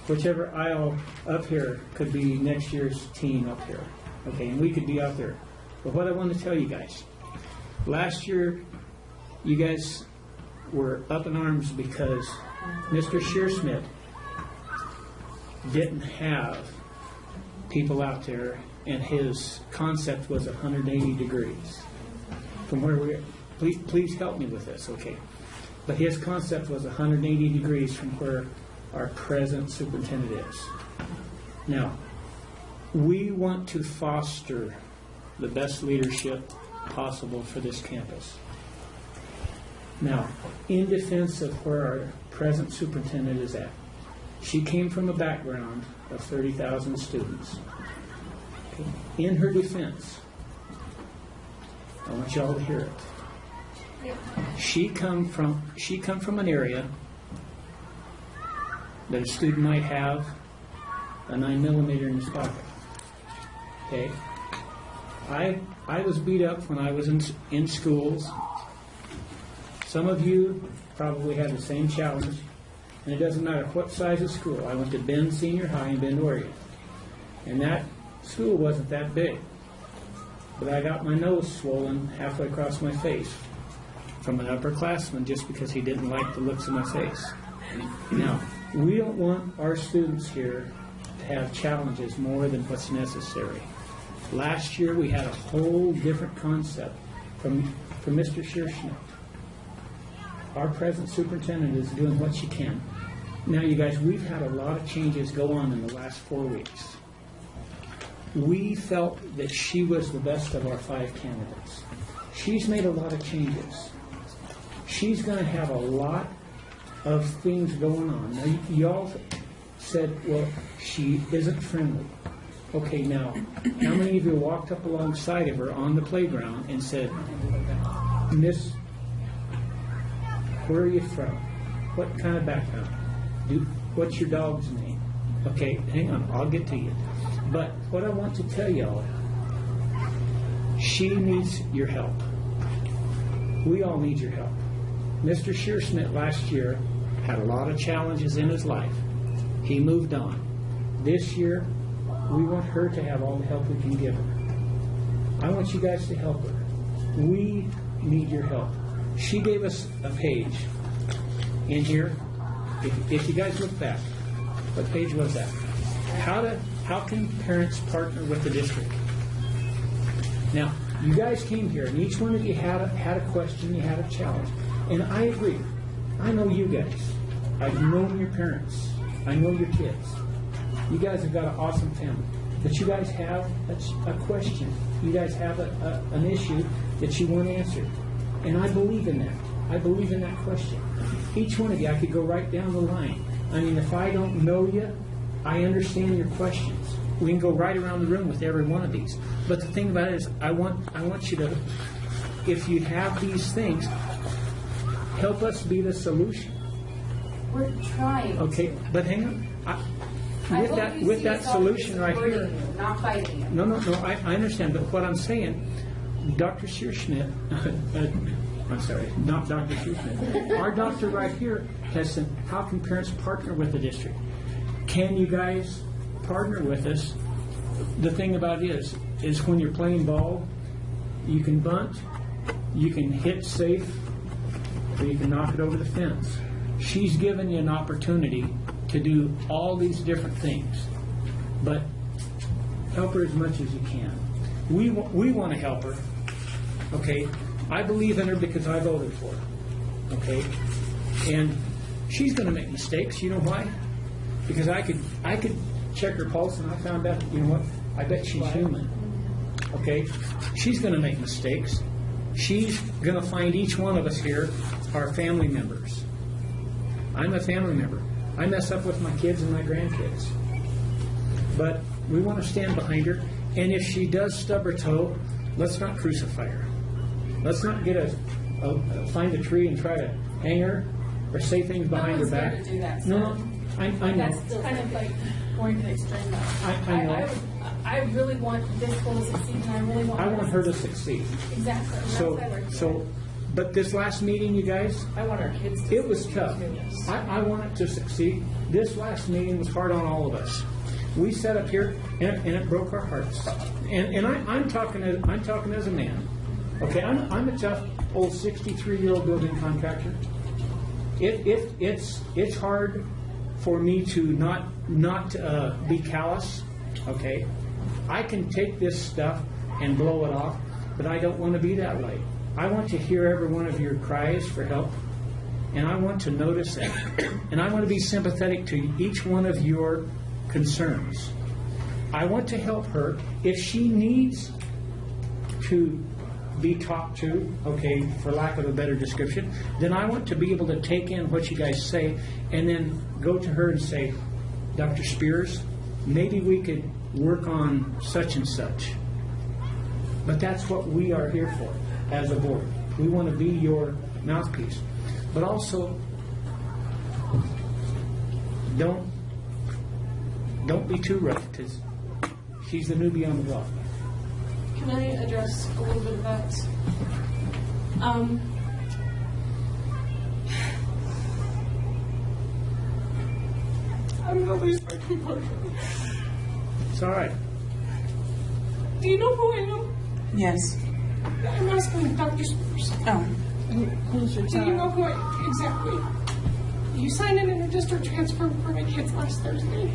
Speaker 19: Whichever aisle up here could be next year's team up here. Okay, and we could be out there. But what I want to tell you guys, last year, you guys were up in arms because Mr. Shearsmith didn't have people out there and his concept was 180 degrees from where we. Please help me with this, okay? But his concept was 180 degrees from where our present superintendent is. Now, we want to foster the best leadership possible for this campus. Now, in defense of where our present superintendent is at, she came from a background of 30,000 students. Okay. In her defense, I want y'all to hear it. She come from an area that a student might have a 9mm in his pocket. Okay, I was beat up when I was in schools. Some of you probably had the same challenge, and it doesn't matter what size of school. I went to Bend Senior High in Bend, Oregon, and that school wasn't that big, but I got my nose swollen halfway across my face from an upperclassman just because he didn't like the looks of my face. Now, we don't want our students here to have challenges more than what's necessary. Last year, we had a whole different concept from Mr. Shearschmidt. Our present superintendent is doing what she can. Now, you guys, we've had a lot of changes go on in the last 4 weeks. We felt that she was the best of our 5 candidates. She's made a lot of changes. She's going to have a lot of things going on. Now, y'all said, well, she isn't friendly. Okay, now, how many of you walked up alongside of her on the playground and said, Miss, where are you from? What kind of background? What's your dog's name? Okay, hang on, I'll get to you. But what I want to tell y'all, she needs your help. We all need your help. Mr. Shearschmidt last year had a lot of challenges in his life. He moved on. This year, we want her to have all the help we can give her. I want you guys to help her. We need your help. She gave us a page in here. If you guys look back, what page was that? How can parents partner with the district? Now, you guys came here, and each one of you had a question, you had a challenge. And I agree. I know you guys. I've known your parents. I know your kids. You guys have got an awesome family. But you guys have a question. You guys have an issue that you want answered. And I believe in that. I believe in that question. Each one of you, I could go right down the line. I mean, if I don't know you, I understand your questions. We can go right around the room with every one of these. But the thing about it is, I want you to, if you have these things, help us be the solution.
Speaker 6: We're trying.
Speaker 19: Okay, but hang on. With that solution right here.
Speaker 6: Not fighting you.
Speaker 19: No, I understand. But what I'm saying, Dr. Shearschmidt, I'm sorry, not Dr. Shearschmidt. Our doctor right here has said, how can parents partner with the district? Can you guys partner with us? The thing about it is when you're playing ball, you can bunt, you can hit safe, or you can knock it over the fence. She's given you an opportunity to do all these different things, but help her as much as you can. We want to help her, okay? I believe in her because I voted for her, okay? And she's going to make mistakes. You know why? Because I could check her pulse and I found out, you know what? I bet she's human, okay? She's going to make mistakes. She's going to find each one of us here are family members. I'm a family member. I mess up with my kids and my grandkids. But we want to stand behind her. And if she does stub her toe, let's not crucify her. Let's not find a tree and try to hang her or say things behind her back.
Speaker 8: To do that,
Speaker 19: no, I know.
Speaker 8: That's still kind of like going to the extreme.
Speaker 19: I know.
Speaker 8: I really want this school to succeed, and I really want
Speaker 19: her to succeed.
Speaker 8: Exactly.
Speaker 19: But this last meeting, you guys,
Speaker 14: I want our kids to
Speaker 19: it was tough. I want it to succeed. This last meeting was hard on all of us. We sat up here, and it broke our hearts. And I'm talking as a man. Okay, I'm a tough old 63-year-old building contractor. It's hard for me to not be callous. Okay, I can take this stuff and blow it off, but I don't want to be that way. I want to hear every one of your cries for help, and I want to notice that. And I want to be sympathetic to each one of your concerns. I want to help her. If she needs to be talked to, okay, for lack of a better description, then I want to be able to take in what you guys say and then go to her and say, Dr. Spears, maybe we could work on such and such. But that's what we are here for as a board. We want to be your mouthpiece. But also, don't be too rough, because she's the newbie on the block.
Speaker 16: Can I address a little bit of that? I'm gonna lose my composure.
Speaker 19: It's all right.
Speaker 16: Do you know who I am?
Speaker 1: Yes.
Speaker 16: I'm asking Dr. Spears.
Speaker 1: Oh. Who's your
Speaker 16: Do you know who I exactly? You signed an inter-district transfer for my kids last Thursday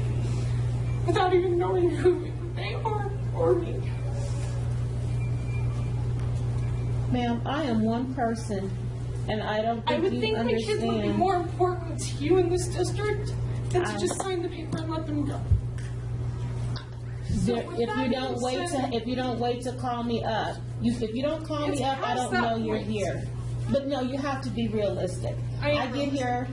Speaker 16: without even knowing who they are or me.
Speaker 11: Ma'am, I am one person, and I don't think
Speaker 16: I would
Speaker 11: you
Speaker 16: think my kids would be
Speaker 11: understand.
Speaker 16: more important to you in this district than to just sign the paper and let them go.
Speaker 11: If you don't wait to call me up, if you don't call me up, I don't know you're here. But no, you have to be realistic. I get here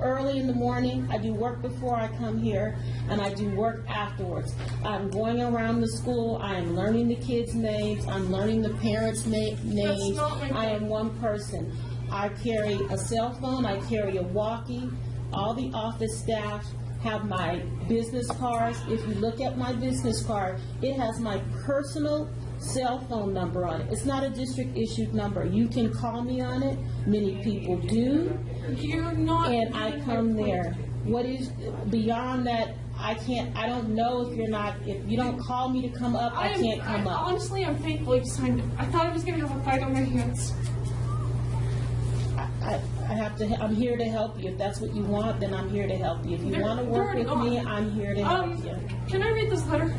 Speaker 11: early in the morning. I do work before I come here, and I do work afterwards. I'm going around the school. I am learning the kids' names. I'm learning the parents' names. I am one person. I carry a cell phone. I carry a walkie. All the office staff have my business cards. If you look at my business card, it has my personal cell phone number on it. It's not a district issued number. You can call me on it. Many people do.
Speaker 16: You're not.
Speaker 11: And I come there. What is beyond that? I don't know if you don't call me to come up, I can't come up.
Speaker 16: Honestly, I'm thankful you signed it. I thought I was going to have a fight on my hands.
Speaker 11: I'm here to help you. If that's what you want, then I'm here to help you. If you want to work with me, I'm here to help you.
Speaker 16: Can I read this letter?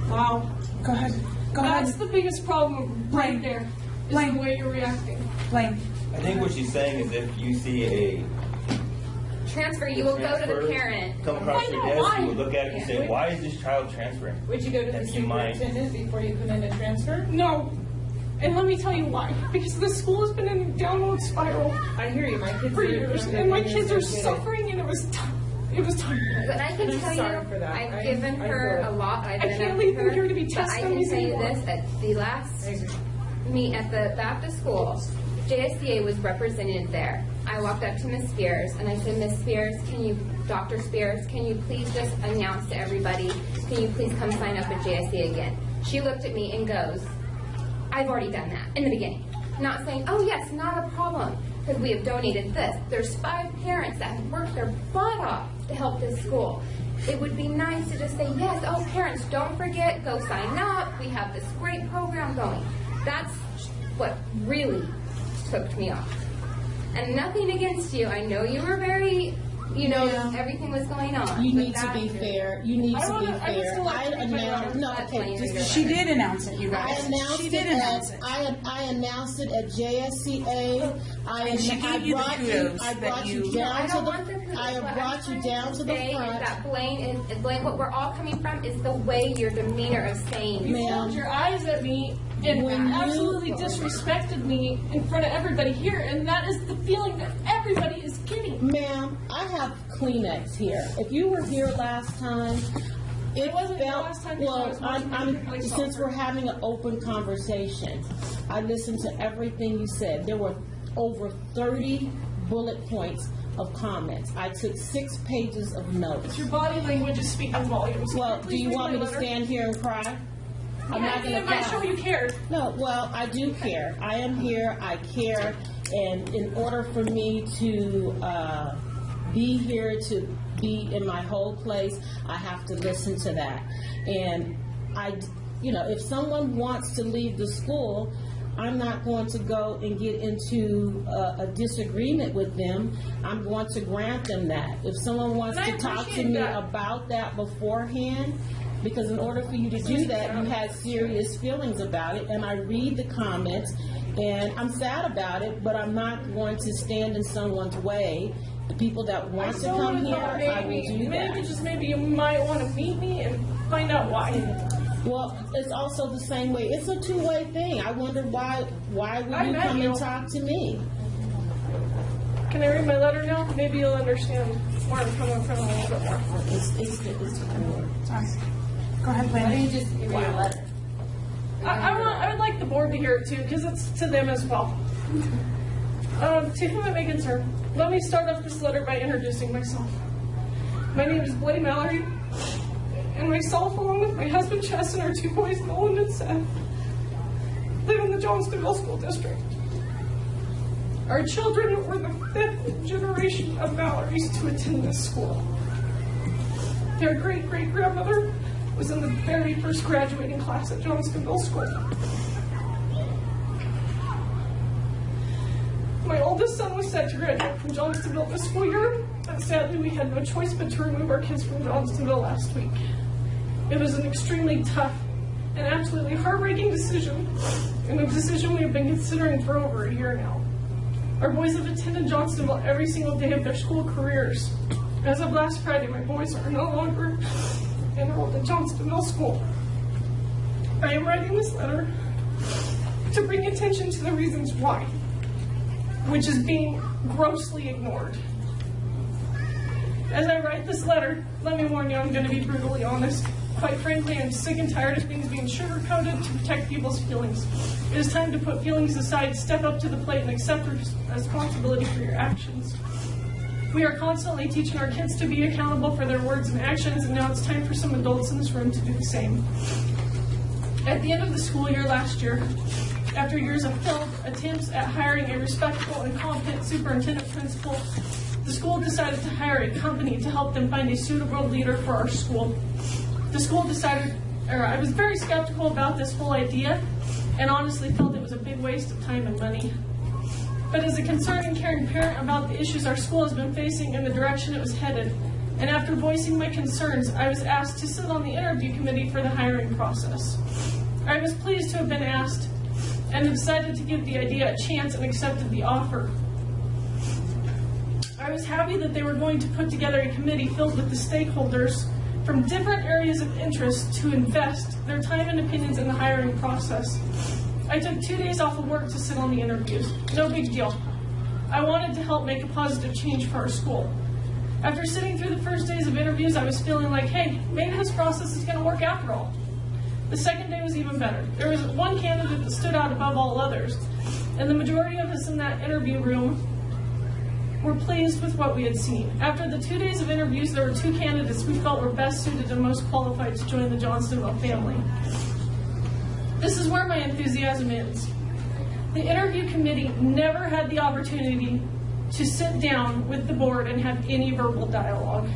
Speaker 16: Wow.
Speaker 1: Go ahead.
Speaker 16: That's the biggest problem right there, is the way you're reacting.
Speaker 1: Blaine.
Speaker 20: I think what she's saying is if you see a
Speaker 10: transfer, you will go to the parent.
Speaker 20: come across your desk, you will look at it and say, why is this child transferring?
Speaker 14: Would you go to the
Speaker 20: And you might-
Speaker 14: superintendent before you come in and transfer?
Speaker 16: No. And let me tell you why. Because the school has been in a downward spiral.
Speaker 14: I hear you. My kids
Speaker 16: for years, and my kids are
Speaker 14: suffering.
Speaker 16: suffering, and it was time. It was time.
Speaker 10: But I can tell you, I've given her a lot. I've
Speaker 16: I
Speaker 10: been
Speaker 16: can't
Speaker 10: up
Speaker 16: leave
Speaker 10: with
Speaker 16: them
Speaker 10: her,
Speaker 16: here to be
Speaker 10: but
Speaker 16: tested
Speaker 10: I
Speaker 16: on
Speaker 10: can
Speaker 16: these
Speaker 10: tell you
Speaker 16: anymore.
Speaker 10: this: at the last meet at the Baptist school, JSCA was represented there. I walked up to Miss Spears and I said, Miss Spears, Dr. Spears, can you please just announce to everybody? Can you please come sign up at JSCA again? She looked at me and goes, I've already done that in the beginning. Not saying, oh yes, not a problem, because we have donated this. There's 5 parents that have worked their butt off to help this school. It would be nice to just say, yes, oh parents, don't forget, go sign up. We have this great program going. That's what really took me off. And nothing against you. I know you were very, everything was going on.
Speaker 11: You need to be fair. You need to be fair.
Speaker 1: She did announce it, you guys. She did announce it.
Speaker 11: I announced it at JSCA.
Speaker 1: And she gave you the kudos
Speaker 11: I brought you down to the front.
Speaker 10: That Blaine, what we're all coming from is the way your demeanor of saying.
Speaker 16: You rolled your eyes at me and absolutely disrespected me in front of everybody here, and that is the feeling that everybody is getting.
Speaker 11: Ma'am, I have Kleenex here. If you were here last time, it
Speaker 16: wasn't the
Speaker 11: felt
Speaker 16: last time
Speaker 11: since we're having an open conversation. I listened to everything you said. There were over 30 bullet points of comments. I took 6 pages of notes.
Speaker 16: Your body language is speaking volumes.
Speaker 11: Well, do you want me to stand here and cry? I'm not going to cry.
Speaker 16: I show you care.
Speaker 11: No, well, I do care. I am here. I care. And in order for me to be here, to be in my whole place, I have to listen to that. And if someone wants to leave the school, I'm not going to go and get into a disagreement with them. I'm going to grant them that. If someone wants to talk to me about that beforehand, because in order for you to do that, you had serious feelings about it, and I read the comments, and I'm sad about it, but I'm not going to stand in someone's way. The people that want to come here, I will do that.
Speaker 16: Maybe you might want to meet me and find out why.
Speaker 11: Well, it's also the same way. It's a two-way thing. I wonder why would you come and talk to me?
Speaker 16: Can I read my letter now? Maybe you'll understand where I'm coming from a little bit more.
Speaker 1: Sorry. Go ahead,
Speaker 5: Why don't
Speaker 1: Lynn.
Speaker 5: you just give me your letter?
Speaker 16: I would like the board to hear it too, because it's to them as well. To whom it may concern, let me start off this letter by introducing myself. My name is Blake Mallory, and myself, along with my husband Chess and our two boys, Nolan and Seth, live in the Johnstonville School District. Our children were the 5th generation of Mallory's to attend this school. Their great-great-grandmother was in the very first graduating class at Johnstonville School. My oldest son was set to graduate from Johnstonville this school year, but sadly we had no choice but to remove our kids from Johnstonville last week. It was an extremely tough and absolutely heartbreaking decision, and a decision we have been considering for over a year now. Our boys have attended Johnstonville every single day of their school careers. As of last Friday, my boys are no longer enrolled at Johnstonville School. I am writing this letter to bring attention to the reasons why, which is being grossly ignored. As I write this letter, let me warn you, I'm going to be brutally honest. Quite frankly, I'm sick and tired of things being sugar-coated to protect people's feelings. It is time to put feelings aside, step up to the plate, and accept responsibility for your actions. We are constantly teaching our kids to be accountable for their words and actions, and now it's time for some adults in this room to do the same. At the end of the school year last year, after years of failed attempts at hiring a respectable and competent superintendent principal, the school decided to hire a company to help them find a suitable leader for our school. The school decided, I was very skeptical about this whole idea and honestly felt it was a big waste of time and money. But as a concerned and caring parent about the issues our school has been facing and the direction it was headed, and after voicing my concerns, I was asked to sit on the interview committee for the hiring process. I was pleased to have been asked and decided to give the idea a chance and accepted the offer. I was happy that they were going to put together a committee filled with the stakeholders from different areas of interest to invest their time and opinions in the hiring process. I took 2 days off of work to sit on the interviews. No big deal. I wanted to help make a positive change for our school. After sitting through the first days of interviews, I was feeling like, hey, maybe this process is going to work after all. The second day was even better. There was one candidate that stood out above all others, and the majority of us in that interview room were pleased with what we had seen. After the 2 days of interviews, there were 2 candidates we felt were best suited and most qualified to join the Johnstonville family. This is where my enthusiasm ends. The interview committee never had the opportunity to sit down with the board and have any verbal dialogue.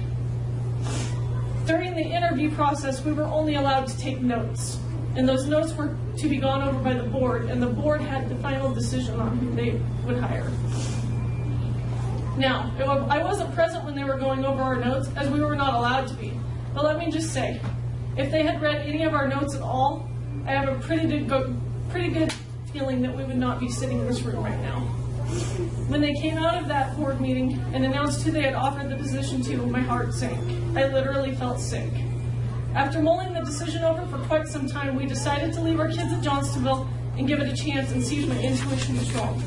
Speaker 16: During the interview process, we were only allowed to take notes, and those notes were to be gone over by the board, and the board had the final decision on who they would hire. Now, I wasn't present when they were going over our notes, as we were not allowed to be. But let me just say, if they had read any of our notes at all, I have a pretty good feeling that we would not be sitting in this room right now. When they came out of that board meeting and announced who they had offered the position to, my heart sank. I literally felt sick. After mulling the decision over for quite some time, we decided to leave our kids at Johnstonville and give it a chance and see if my intuition was wrong.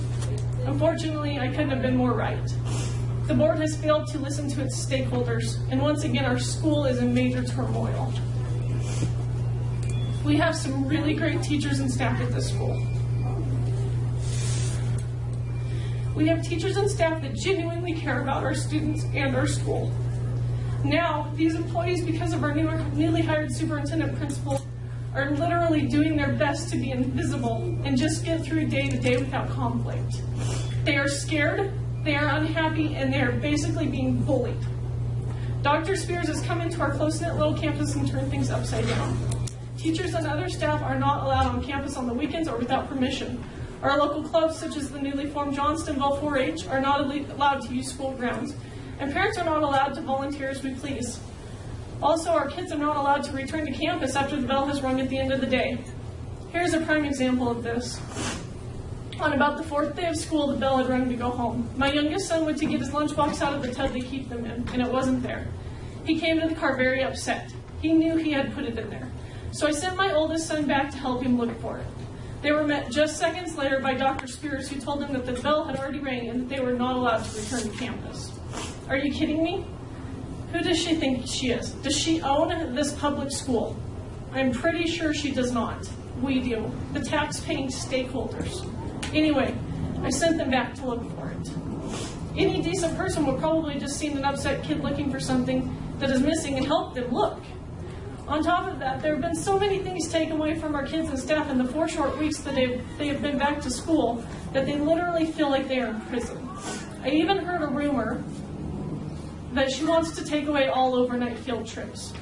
Speaker 16: Unfortunately, I couldn't have been more right. The board has failed to listen to its stakeholders, and once again, our school is in major turmoil. We have some really great teachers and staff at this school. We have teachers and staff that genuinely care about our students and our school. Now, these employees, because of our newly hired superintendent principal, are literally doing their best to be invisible and just get through day to day without conflict. They are scared, they are unhappy, and they are basically being bullied. Dr. Spears has come into our close-knit little campus and turned things upside down. Teachers and other staff are not allowed on campus on the weekends or without permission.
Speaker 21: Our local clubs, such as the newly formed Johnstonville 4-H, are not allowed to use school grounds, and parents are not allowed to volunteer as we please. Also, our kids are not allowed to return to campus after the bell has rung at the end of the day. Here's a prime example of this. On about the 4th day of school, the bell had rung to go home. My youngest son went to get his lunchbox out of the tub they keep them in, and it wasn't there. He came to the car very upset. He knew he had put it in there. So I sent my oldest son back to help him look for it. They were met just seconds later by Dr. Spears, who told them that the bell had already rang and that they were not allowed to return to campus. Are you kidding me? Who does she think she is? Does she own this public school? I'm pretty sure she does not. We do, the tax-paying stakeholders. Anyway, I sent them back to look for it. Any decent person would probably just seen an upset kid looking for something that is missing and help them look. On top of that, there have been so many things taken away from our kids and staff in the 4 short weeks that they have been back to school that they literally feel like they are in prison. I even heard a rumor that she wants to take away all overnight field trips.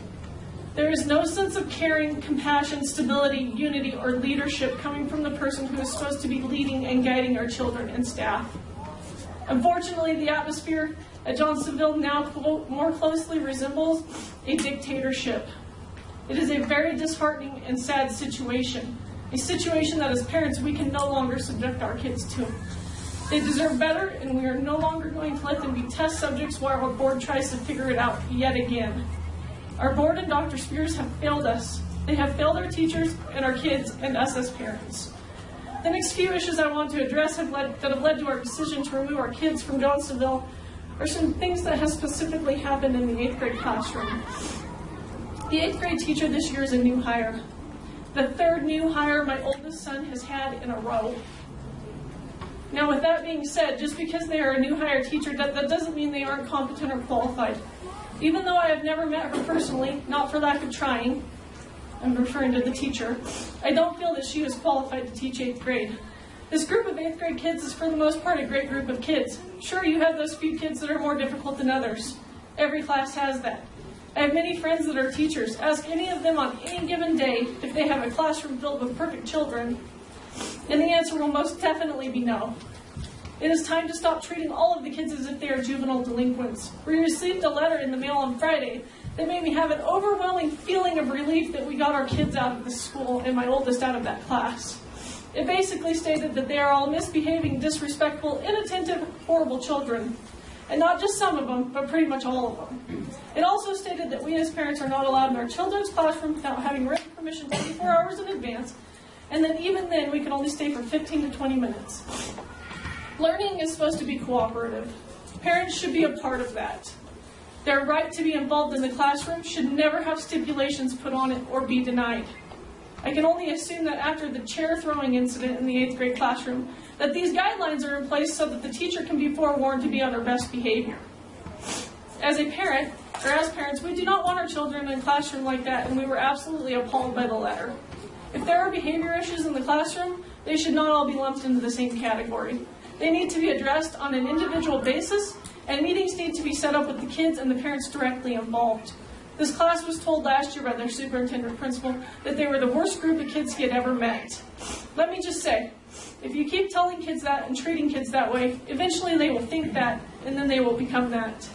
Speaker 21: There is no sense of caring, compassion, stability, unity, or leadership coming from the person who is supposed to be leading and guiding our children and staff. Unfortunately, the atmosphere at Johnstonville now, quote, more closely resembles a dictatorship. It is a very disheartening and sad situation, a situation that as parents we can no longer subject our kids to. They deserve better, and we are no longer going to let them be test subjects while our board tries to figure it out yet again. Our board and Dr. Spears have failed us. They have failed our teachers and our kids and us as parents. The next few issues I want to address that have led to our decision to remove our kids from Johnstonville are some things that have specifically happened in the 8th grade classroom. The 8th grade teacher this year is a new hire. The 3rd new hire my oldest son has had in a row. Now, with that being said, just because they are a new hire teacher, that doesn't mean they aren't competent or qualified. Even though I have never met her personally, not for lack of trying, I'm referring to the teacher, I don't feel that she is qualified to teach 8th grade. This group of 8th grade kids is for the most part a great group of kids. Sure, you have those few kids that are more difficult than others. Every class has that. I have many friends that are teachers. Ask any of them on any given day if they have a classroom filled with perfect children, and the answer will most definitely be no. It is time to stop treating all of the kids as if they are juvenile delinquents. We received a letter in the mail on Friday that made me have an overwhelming feeling of relief that we got our kids out of the school and my oldest out of that class. It basically stated that they are all misbehaving, disrespectful, inattentive, horrible children. And not just some of them, but pretty much all of them. It also stated that we as parents are not allowed in our children's classroom without having written permission 24 hours in advance, and that even then we can only stay for 15 to 20 minutes. Learning is supposed to be cooperative. Parents should be a part of that. Their right to be involved in the classroom should never have stipulations put on it or be denied. I can only assume that after the chair throwing incident in the 8th grade classroom, that these guidelines are in place so that the teacher can be forewarned to be on their best behavior. As parents, we do not want our children in a classroom like that, and we were absolutely appalled by the letter. If there are behavior issues in the classroom, they should not all be lumped into the same category. They need to be addressed on an individual basis, and meetings need to be set up with the kids and the parents directly involved. This class was told last year by their superintendent principal that they were the worst group of kids he had ever met. Let me just say, if you keep telling kids that and treating kids that way, eventually they will think that, and then they will become that.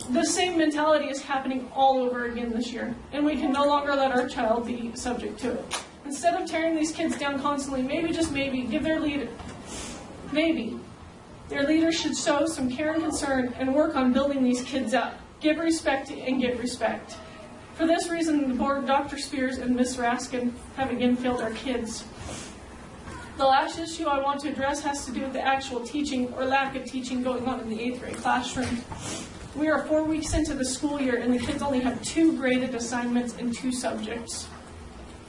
Speaker 21: The same mentality is happening all over again this year, and we can no longer let our child be subject to it. Instead of tearing these kids down constantly, maybe, just maybe, give their leader, maybe, their leaders should show some care and concern and work on building these kids up. Give respect and get respect. For this reason, the board, Dr. Spears and Ms. Raskin, have again failed our kids. The last issue I want to address has to do with the actual teaching or lack of teaching going on in the 8th grade classroom. We are 4 weeks into the school year and the kids only have 2 graded assignments in 2 subjects.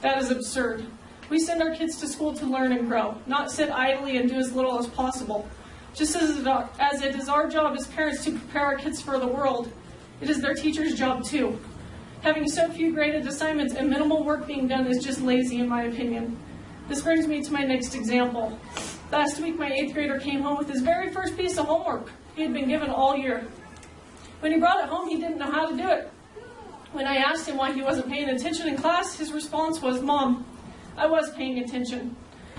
Speaker 21: That is absurd. We send our kids to school to learn and grow, not sit idly and do as little as possible. Just as it is our job as parents to prepare our kids for the world, it is their teacher's job too. Having so few graded assignments and minimal work being done is just lazy in my opinion. This brings me to my next example. Last week my 8th grader came home with his very first piece of homework he had been given all year. When he brought it home, he didn't know how to do it. When I asked him why he wasn't paying attention in class, his response was, "Mom, I was paying attention.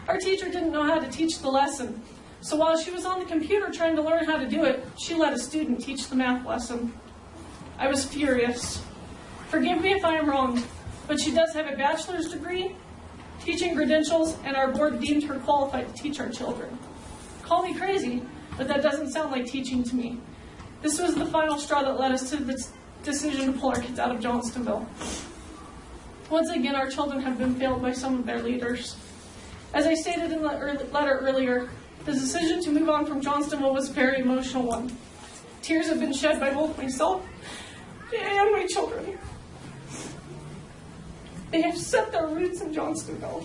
Speaker 21: Our teacher didn't know how to teach the lesson. So while she was on the computer trying to learn how to do it, she let a student teach the math lesson. I was furious. Forgive me if I am wrong, but she does have a bachelor's degree, teaching credentials, and our board deemed her qualified to teach our children. Call me crazy, but that doesn't sound like teaching to me. This was the final straw that led us to this decision to pull our kids out of Johnstonville. Once again, our children have been failed by some of their leaders. As I stated in the letter earlier, the decision to move on from Johnstonville was a very emotional one. Tears have been shed by both myself and my children. They have set their roots in Johnstonville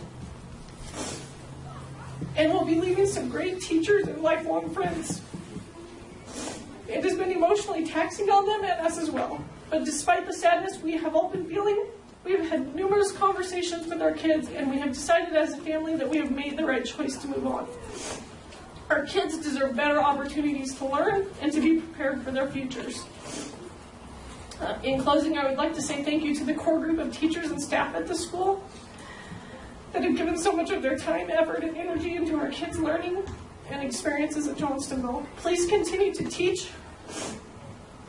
Speaker 21: and will be leaving some great teachers and lifelong friends. It has been emotionally taxing on them and us as well. But despite the sadness we have all been feeling, we have had numerous conversations with our kids, and we have decided as a family that we have made the right choice to move on. Our kids deserve better opportunities to learn and to be prepared for their futures. In closing, I would like to say thank you to the core group of teachers and staff at the school that have given so much of their time, effort, and energy into our kids' learning and experiences at Johnstonville. Please continue to teach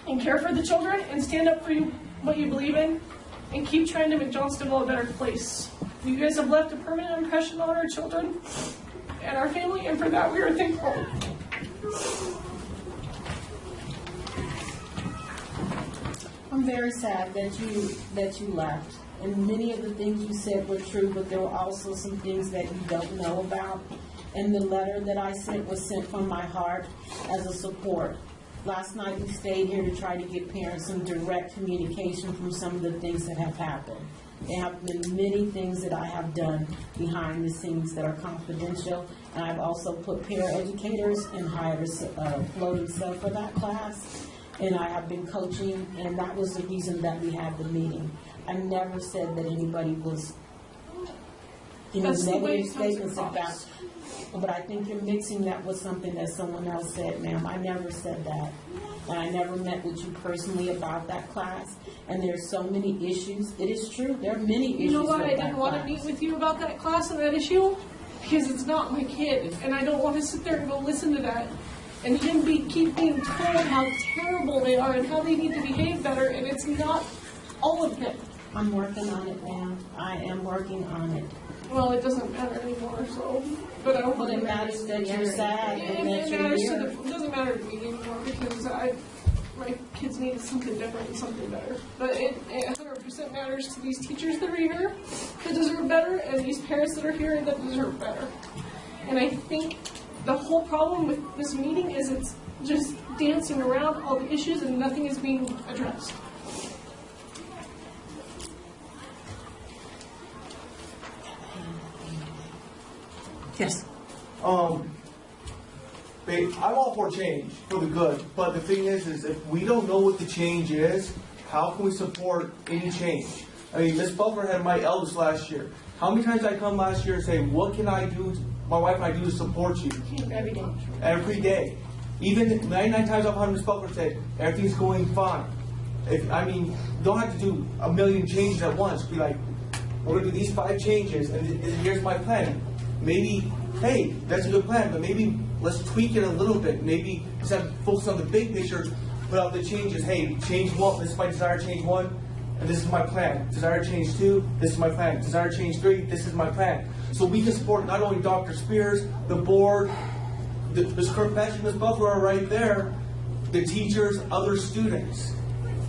Speaker 21: and care for the children and stand up for what you believe in and keep trying to make Johnstonville a better place. You guys have left a permanent impression on our children and our family, and for that we are thankful.
Speaker 11: I'm very sad that you left. And many of the things you said were true, but there were also some things that you don't know about. And the letter that I sent was sent from my heart as a support. Last night we stayed here to try to give parents some direct communication from some of the things that have happened. There have been many things that I have done behind the scenes that are confidential, and I've also put paraeducators and hired a floating cell for that class, and I have been coaching, and that was the reason that we had the meeting. I never said that anybody was, negative statements about, but I think you're mixing that with something that someone else said, ma'am. I never said that. And I never met with you personally about that class. And there's so many issues. It is true. There are many issues.
Speaker 21: You know why I
Speaker 11: with
Speaker 21: didn't
Speaker 11: that
Speaker 21: want to
Speaker 11: class.
Speaker 21: meet with you about that class and that issue? Because it's not my kid. And I don't want to sit there and go listen to that. And him keep being told how terrible they are and how they need to behave better. And it's not all of them.
Speaker 11: I'm working on it, ma'am. I am working on it.
Speaker 21: Well, it doesn't matter anymore, so. But I
Speaker 11: Well, it matters that you're sad and that you're here.
Speaker 21: It doesn't matter to me anymore because my kids need something different and something better. But it 100% matters to these teachers that are here that deserve better and these parents that are here that deserve better. And I think the whole problem with this meeting is it's just dancing around all the issues and nothing is being addressed.
Speaker 3: Yes. I'm all for change, for the good. But the thing is if we don't know what the change is, how can we support any change? I mean, Miss Butler had my eldest last year. How many times did I come last year and say, what can I do, my wife and I do to support you?
Speaker 21: Every day.
Speaker 3: Every day. Even 99 times I've had Miss Butler say, everything's going fine. Don't have to do a million changes at once. Be like, we're going to do these 5 changes, and here's my plan. Maybe, hey, that's a good plan, but maybe let's tweak it a little bit. Maybe instead of focus on the big picture, put out the changes. Hey, change 1, this is my desire change 1, and this is my plan. Desire change 2, this is my plan. Desire change 3, this is my plan. So we can support not only Dr. Spears, the board, Ms. Kirkpatrick, Ms. Butler are right there, the teachers, other students.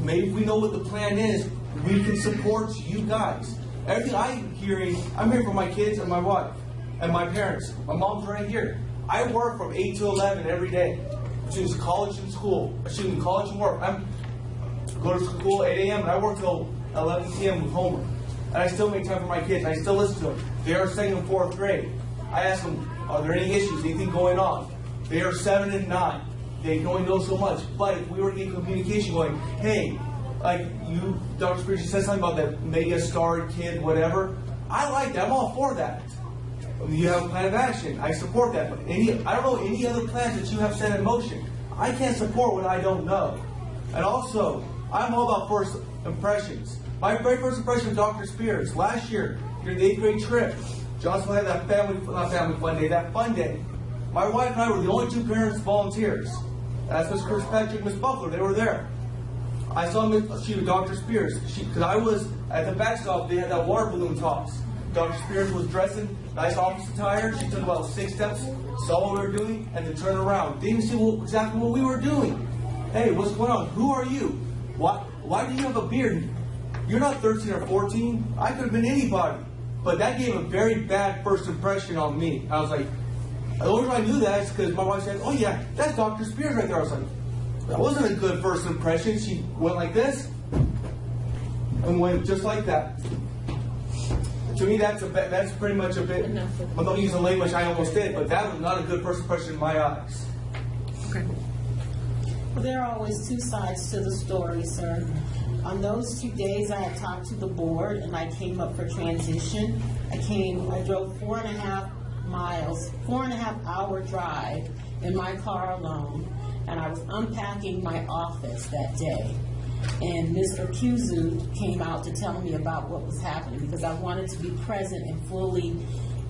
Speaker 3: Maybe if we know what the plan is, we can support you guys. Everything I'm hearing from my kids and my wife. And my parents. My mom's right here. I work from 8 to 11 every day. Choose college and school. College and work. I go to school at 8 a.m. and I work till 11 p.m. with homework. And I still make time for my kids. I still listen to them. They are 2nd and 4th grade. I ask them, are there any issues, anything going on? They are 7 and 9. They can only know so much. But if we were to get communication going, hey, like you, Dr. Spears, you said something about that mega star kid, whatever. I like that. I'm all for that. You have a plan of action. I support that. But I don't know any other plans that you have set in motion. I can't support what I don't know. And also, I'm all about first impressions. My very first impression of Dr. Spears last year during the 8th grade trip, Johnstonville had that family fun day, that fun day. My wife and I were the only two parents volunteers. That's Miss Kirkpatrick, Miss Buckler, they were there. I saw she was Dr. Spears, because I was at the backstop, they had that water balloon toss. Dr. Spears was dressing, nice office attire, she took about 6 steps, saw what we were doing, and then turned around. Didn't see exactly what we were doing. Hey, what's going on? Who are you? Why do you have a beard? You're not 13 or 14. I could have been anybody. But that gave a very bad first impression on me. I was like, the only reason I knew that is because my wife said, oh yeah, that's Dr. Spears right there. I was like, that wasn't a good first impression. She went like this and went just like that. To me, that's pretty much a bit, I'm not using language I almost did, but that was not a good first impression in my eyes.
Speaker 1: Okay.
Speaker 11: Well, there are always two sides to the story, sir. On those 2 days, I had talked to the board, and I came up for transition. I drove 4.5 miles, 4.5-hour drive in my car alone, and I was unpacking my office that day. And Mr. Kuzu came out to tell me about what was happening because I wanted to be present and fully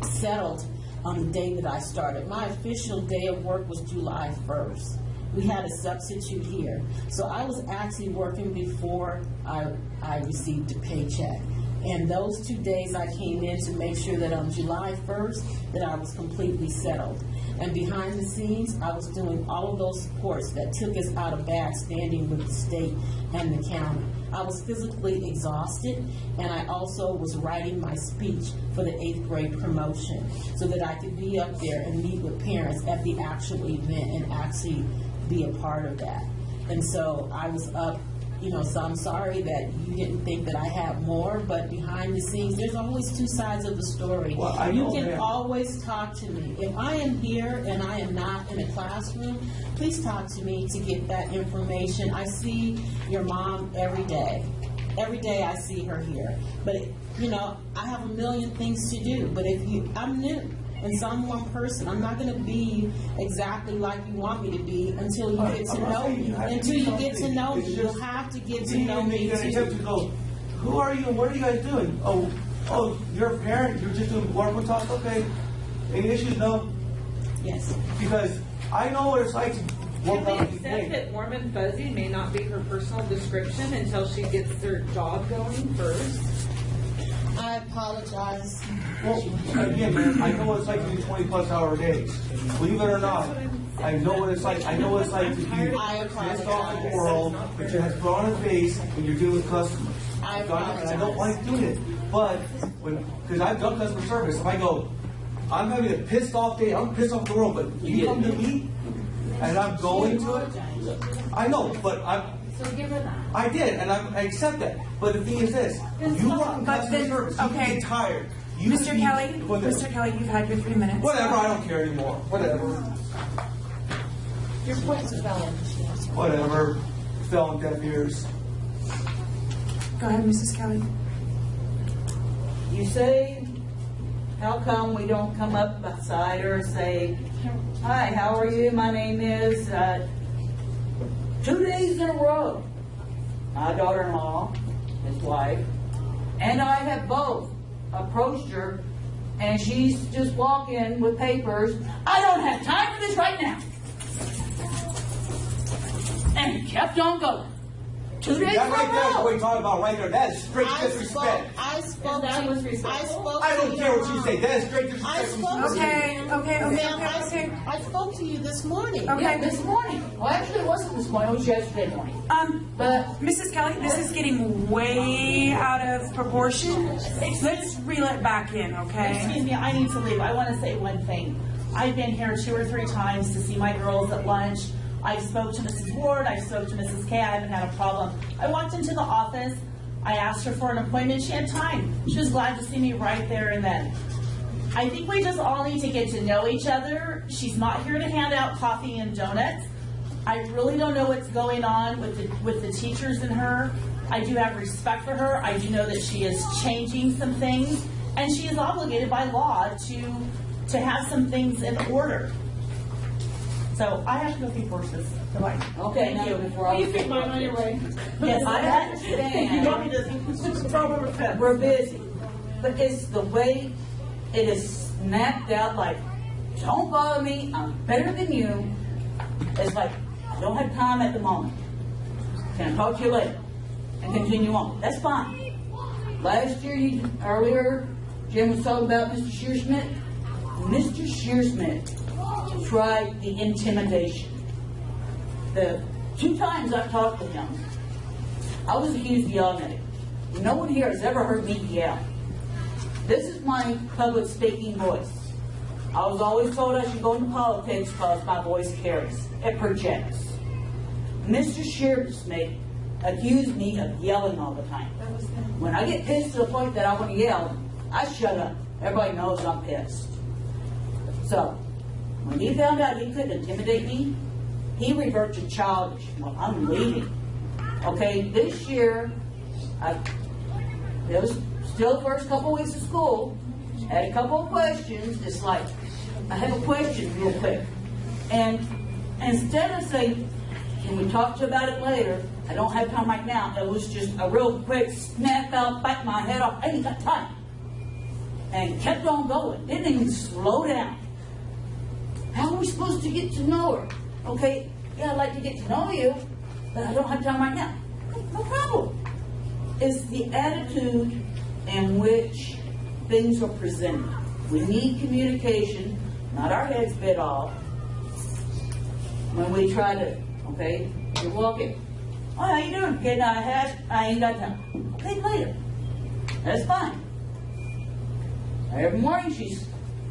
Speaker 11: settled on the day that I started. My official day of work was July 1st. We had a substitute here. So I was actually working before I received a paycheck. And those 2 days I came in to make sure that on July 1st that I was completely settled. And behind the scenes, I was doing all of those supports that took us out of bad standing with the state and the county. I was physically exhausted, and I also was writing my speech for the 8th grade promotion so that I could be up there and meet with parents at the actual event and actually be a part of that. And so I was up, so I'm sorry that you didn't think that I had more, but behind the scenes, there's always two sides of the story.
Speaker 3: Well,
Speaker 11: you can always talk to me. If I am here and I am not in a classroom, please talk to me to get that information. I see your mom every day. Every day I see her here. But, I have a million things to do. But I'm new. And so I'm one person. I'm not going to be exactly like you want me to be until you get to know me. Until you get to know me. You'll have to get to know me too.
Speaker 3: Who are you and what are you guys doing? Oh, you're a parent? You're just doing work with talk? Okay. Any issues? No?
Speaker 11: Yes.
Speaker 3: Because I know what it's like to work on these
Speaker 12: Can we accept
Speaker 3: things.
Speaker 12: that warm and fuzzy may not be her personal description until she gets her job going first?
Speaker 11: I apologize.
Speaker 3: Well, again, man, I know what it's like to do 20-plus hour days. Believe it or not, I know what it's like. I know what it's like to be pissed off at the world, that you have to put on a face when you're dealing with customers. I don't like doing it. But, because I've done customer service, if I go, I'm having a pissed off day, I'm pissed off at the world, but you come to me, and I'm going to it, I know, but I did, and I accept that. But the thing is this, you work in customer service, you get tired.
Speaker 4: Mr. Kelly, you've had your 3 minutes.
Speaker 3: Whatever, I don't care anymore. Whatever.
Speaker 11: Your points are valid.
Speaker 3: Whatever. Fell on deaf ears.
Speaker 4: Go ahead, Mrs. Kelly.
Speaker 22: You say, how come we don't come up beside her and say, hi, how are you? My name is, 2 days in a row, my daughter-in-law, his wife, and I have both approached her, and she's just walking with papers. I don't have time for this right now. And kept on going. 2 days
Speaker 3: That
Speaker 22: in a
Speaker 3: right there is
Speaker 22: row.
Speaker 3: what we're talking about right there. That is straight disrespect.
Speaker 11: I spoke to
Speaker 3: I don't care what you say. That is straight disrespect.
Speaker 4: Okay.
Speaker 11: I spoke to you this morning.
Speaker 4: Okay.
Speaker 22: Yeah, this morning. Well, actually, it wasn't this morning. It was yesterday morning.
Speaker 4: But Mrs. Kelly, this is getting way out of proportion. Let's reel it back in, okay?
Speaker 12: Excuse me, I need to leave. I want to say one thing. I've been here 2 or 3 times to see my girls at lunch. I spoke to Mrs. Ward, I spoke to Mrs. K, I haven't had a problem. I walked into the office, I asked her for an appointment, she had time. She was glad to see me right there and then. I think we just all need to get to know each other. She's not here to hand out coffee and donuts. I really don't know what's going on with the teachers and her. I do have respect for her. I do know that she is changing some things, and she is obligated by law to have some things in order. So I have to go feed horses. Goodbye.
Speaker 22: Okay,
Speaker 12: Thank you.
Speaker 22: Will
Speaker 12: you feed mine on your way?
Speaker 22: Yes, I understand.
Speaker 12: You want me to?
Speaker 22: We're busy, but it's the way it is snapped out like, don't bother me, I'm better than you. It's like, I don't have time at the moment. Can I talk to you later? And continue on. That's fine. Last year, earlier, Jim was talking about Mr. Shearsmith. Mr. Shearsmith tried the intimidation. The 2 times I've talked to him, I was accused of yelling at him. No one here has ever heard me yell. This is my public speaking voice. I was always told I should go into politics because my voice carries. It projects. Mr. Shearsmith accused me of yelling all the time. When I get pissed to the point that I want to yell, I shut up. Everybody knows I'm pissed. So, when he found out he couldn't intimidate me, he reverted to childish. Well, I'm leaving. Okay, this year, it was still the first couple of weeks of school. Had a couple of questions. It's like, I have a question real quick. And instead of saying, can we talk to you about it later? I don't have time right now. It was just a real quick snap out, bite my head off. I ain't got time. And kept on going. Didn't even slow down. How are we supposed to get to know her? Okay, yeah, I'd like to get to know you, but I don't have time right now. No problem. It's the attitude in which things are presented. We need communication, not our heads bit off. When we try to, okay, you're walking. Oh, how you doing? Okay, now I ain't got time. Okay, later. That's fine. Every morning she's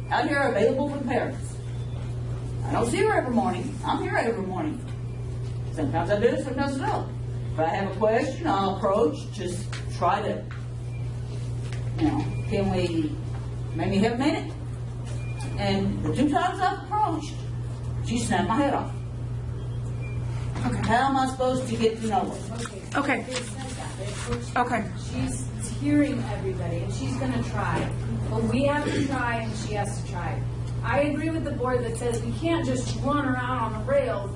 Speaker 22: out here available for parents. I don't see her every morning. I'm here every morning. Sometimes I do, sometimes I don't. If I have a question, I'll approach, just try to, can we maybe have a minute? And the 2 times I've approached, she snapped my head off. Okay. How am I supposed to get to know her?
Speaker 4: Okay. Okay.
Speaker 6: She's hearing everybody, and she's going to try. But we have to try, and she has to try. I agree with the board that says we can't just run around on the rails.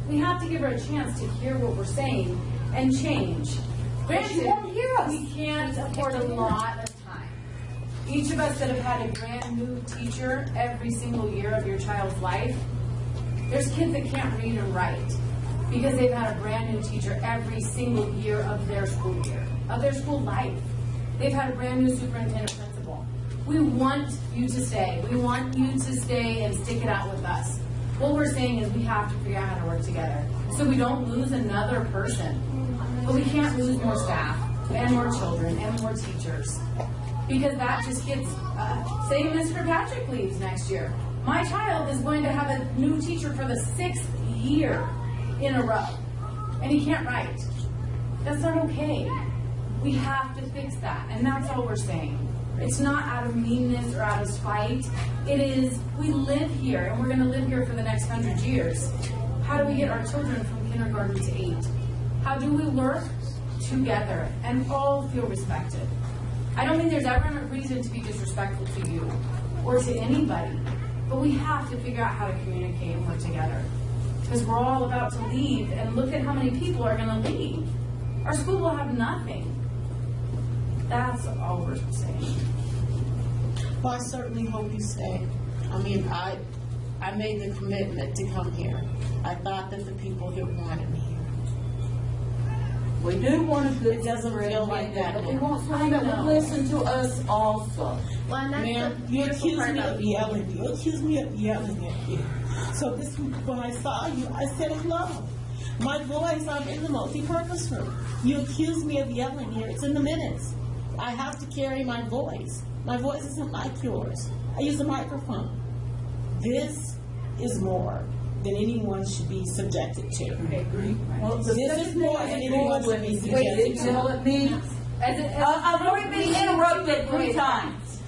Speaker 6: We have to give her a chance to hear what we're saying and change.
Speaker 22: But she won't hear us.
Speaker 6: We can't afford a lot of time. Each of us that have had a brand new teacher every single year of your child's life, there's kids that can't read and write because they've had a brand new teacher every single year of their school year, of their school life. They've had a brand new superintendent principal. We want you to stay. We want you to stay and stick it out with us. What we're saying is we have to figure out how to work together so we don't lose another person. But we can't lose more staff and more children and more teachers because that just gets, say Mr. Patrick leaves next year. My child is going to have a new teacher for the 6th year in a row and he can't write. That's not okay. We have to fix that, and that's all we're saying. It's not out of meanness or out of spite. It is, we live here, and we're going to live here for the next 100 years. How do we get our children from kindergarten to 8? How do we work together and all feel respected? I don't think there's ever a reason to be disrespectful to you or to anybody, but we have to figure out how to communicate and work together because we're all about to leave, and look at how many people are going to leave. Our school will have nothing. That's all we're saying.
Speaker 2: Well, I certainly hope you stay. I mean, I made the commitment to come here. I thought that the people here wanted me here.
Speaker 22: We do want a good.
Speaker 2: It doesn't feel like that.
Speaker 22: But we want someone that will listen to us also.
Speaker 2: Well, ma'am, you accuse me of yelling. You accuse me of yelling at you. So this, when I saw you, I said hello. My voice, I'm in the multi-purpose room. You accuse me of yelling here. It's in the minutes. I have to carry my voice. My voice isn't like yours. I use a microphone. This is more than anyone should be subjected to. I agree.
Speaker 22: Well,
Speaker 2: this is more than anyone should be subjected to.
Speaker 22: Let me. I've already been interrupted 3 times.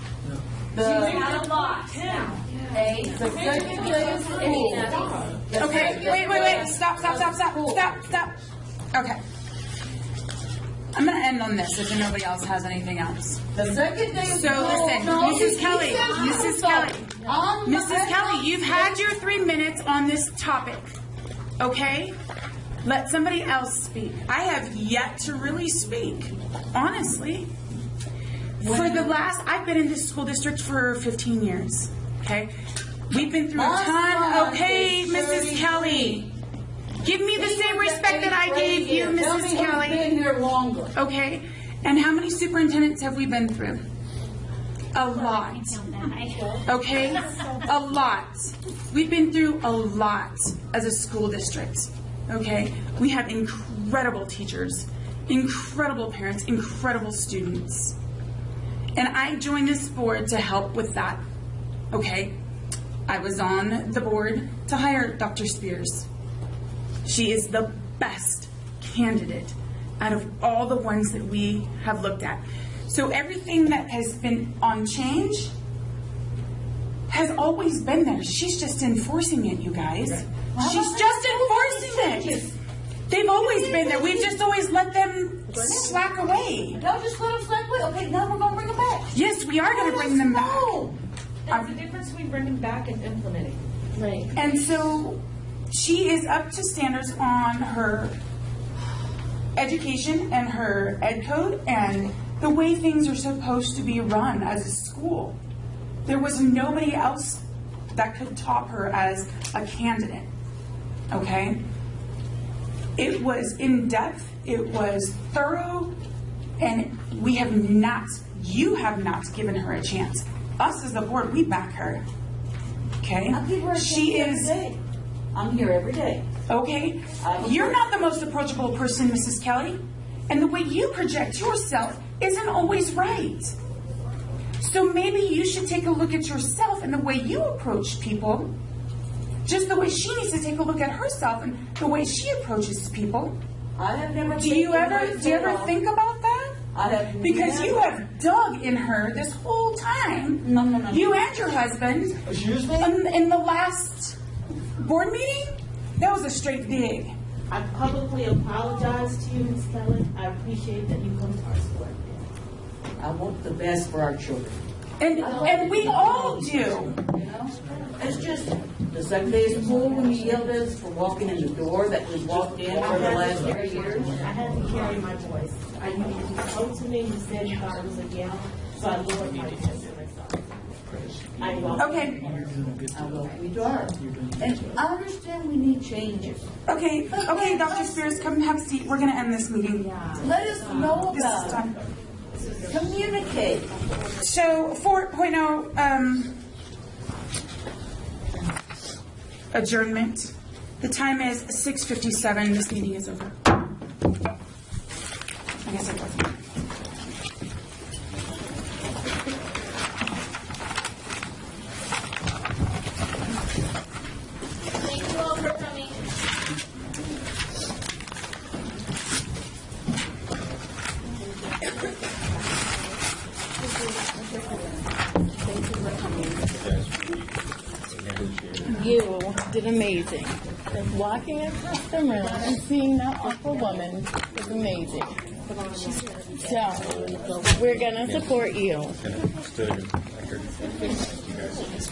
Speaker 6: She's out of lots now. Okay?
Speaker 4: Okay, wait. Stop. Okay. I'm going to end on this if nobody else has anything else.
Speaker 22: The second day of
Speaker 4: So listen, Mrs. Kelly, you've had your 3 minutes on this topic. Okay? Let somebody else speak. I have yet to really speak, honestly.
Speaker 1: I've been in this school district for 15 years, okay? We've been through a
Speaker 22: That's
Speaker 1: ton.
Speaker 22: fine,
Speaker 1: Okay,
Speaker 22: Miss
Speaker 1: Mrs.
Speaker 22: Shirley.
Speaker 1: Kelly. Give me the same respect that I gave you,
Speaker 22: Tell
Speaker 1: Mrs.
Speaker 22: me
Speaker 1: Kelly.
Speaker 22: who's been here longer.
Speaker 1: Okay, and how many superintendents have we been through? A lot. Okay? A lot. We've been through a lot as a school district. Okay? We have incredible teachers, incredible parents, incredible students. And I joined this board to help with that. Okay? I was on the board to hire Dr. Spears. She is the best candidate out of all the ones that we have looked at. So everything that has been on change has always been there. She's just enforcing it, you guys. She's just enforcing it. They've always been there. We've just always let them slack away.
Speaker 22: Don't just let them slack away. Okay, now we're gonna bring them back.
Speaker 1: Yes, we are going to bring them back.
Speaker 12: There's a difference between bringing back and implementing.
Speaker 15: Right.
Speaker 1: And so she is up to standards on her education and her ed code and the way things are supposed to be run as a school. There was nobody else that could top her as a candidate. Okay? It was in depth, it was thorough, and you have not given her a chance. Us as a board, we back her. Okay?
Speaker 22: I give her a
Speaker 1: She
Speaker 22: chance
Speaker 1: is.
Speaker 22: every day. I'm here every day.
Speaker 1: Okay? You're not the most approachable person, Mrs. Kelly. And the way you project yourself isn't always right. So maybe you should take a look at yourself and the way you approach people. Just the way she needs to take a look at herself and the way she approaches people.
Speaker 22: I have never.
Speaker 1: Do you ever think about that?
Speaker 22: I have
Speaker 1: Because
Speaker 22: never.
Speaker 1: you have dug in her this whole time.
Speaker 22: No.
Speaker 1: You and your husband.
Speaker 22: Excuse me?
Speaker 1: In the last board meeting, that was a straight dig.
Speaker 2: I publicly apologize to you, Ms. Kelly. I appreciate that you come to our school.
Speaker 22: I want the best for our children.
Speaker 1: And we all do.
Speaker 22: You know? It's just the second day of school when you yelled at us for walking in the door that we walked in for the last 3 years.
Speaker 2: I had to carry my voice. You spoke to me, you said you thought it was a gal, so I lowered my voice and I saw.
Speaker 1: Okay.
Speaker 22: I welcome you to our. And I understand we need changes.
Speaker 1: Okay, Dr. Spears, come have a seat. We're going to end this meeting.
Speaker 22: Let us know
Speaker 1: This is
Speaker 22: about
Speaker 1: done.
Speaker 22: it. Communicate.
Speaker 1: So 4.0 adjournment. The time is 6:57. This meeting is over. I guess it wasn't.
Speaker 10: Thank you all for coming.
Speaker 11: You did amazing. Walking across the room and seeing that awful woman was amazing. So, we're going to support you.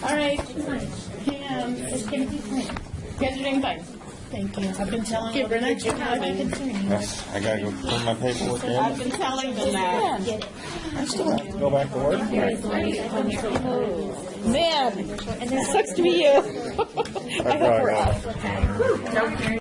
Speaker 11: All right. It's going to be fine. You guys are doing fine. Thank you. I've been telling you. Thanks for coming.
Speaker 20: I gotta go put my paperwork in.
Speaker 11: I've been telling them that.
Speaker 20: Go back to work.
Speaker 11: Man, it sucks to be you. I hope we're up.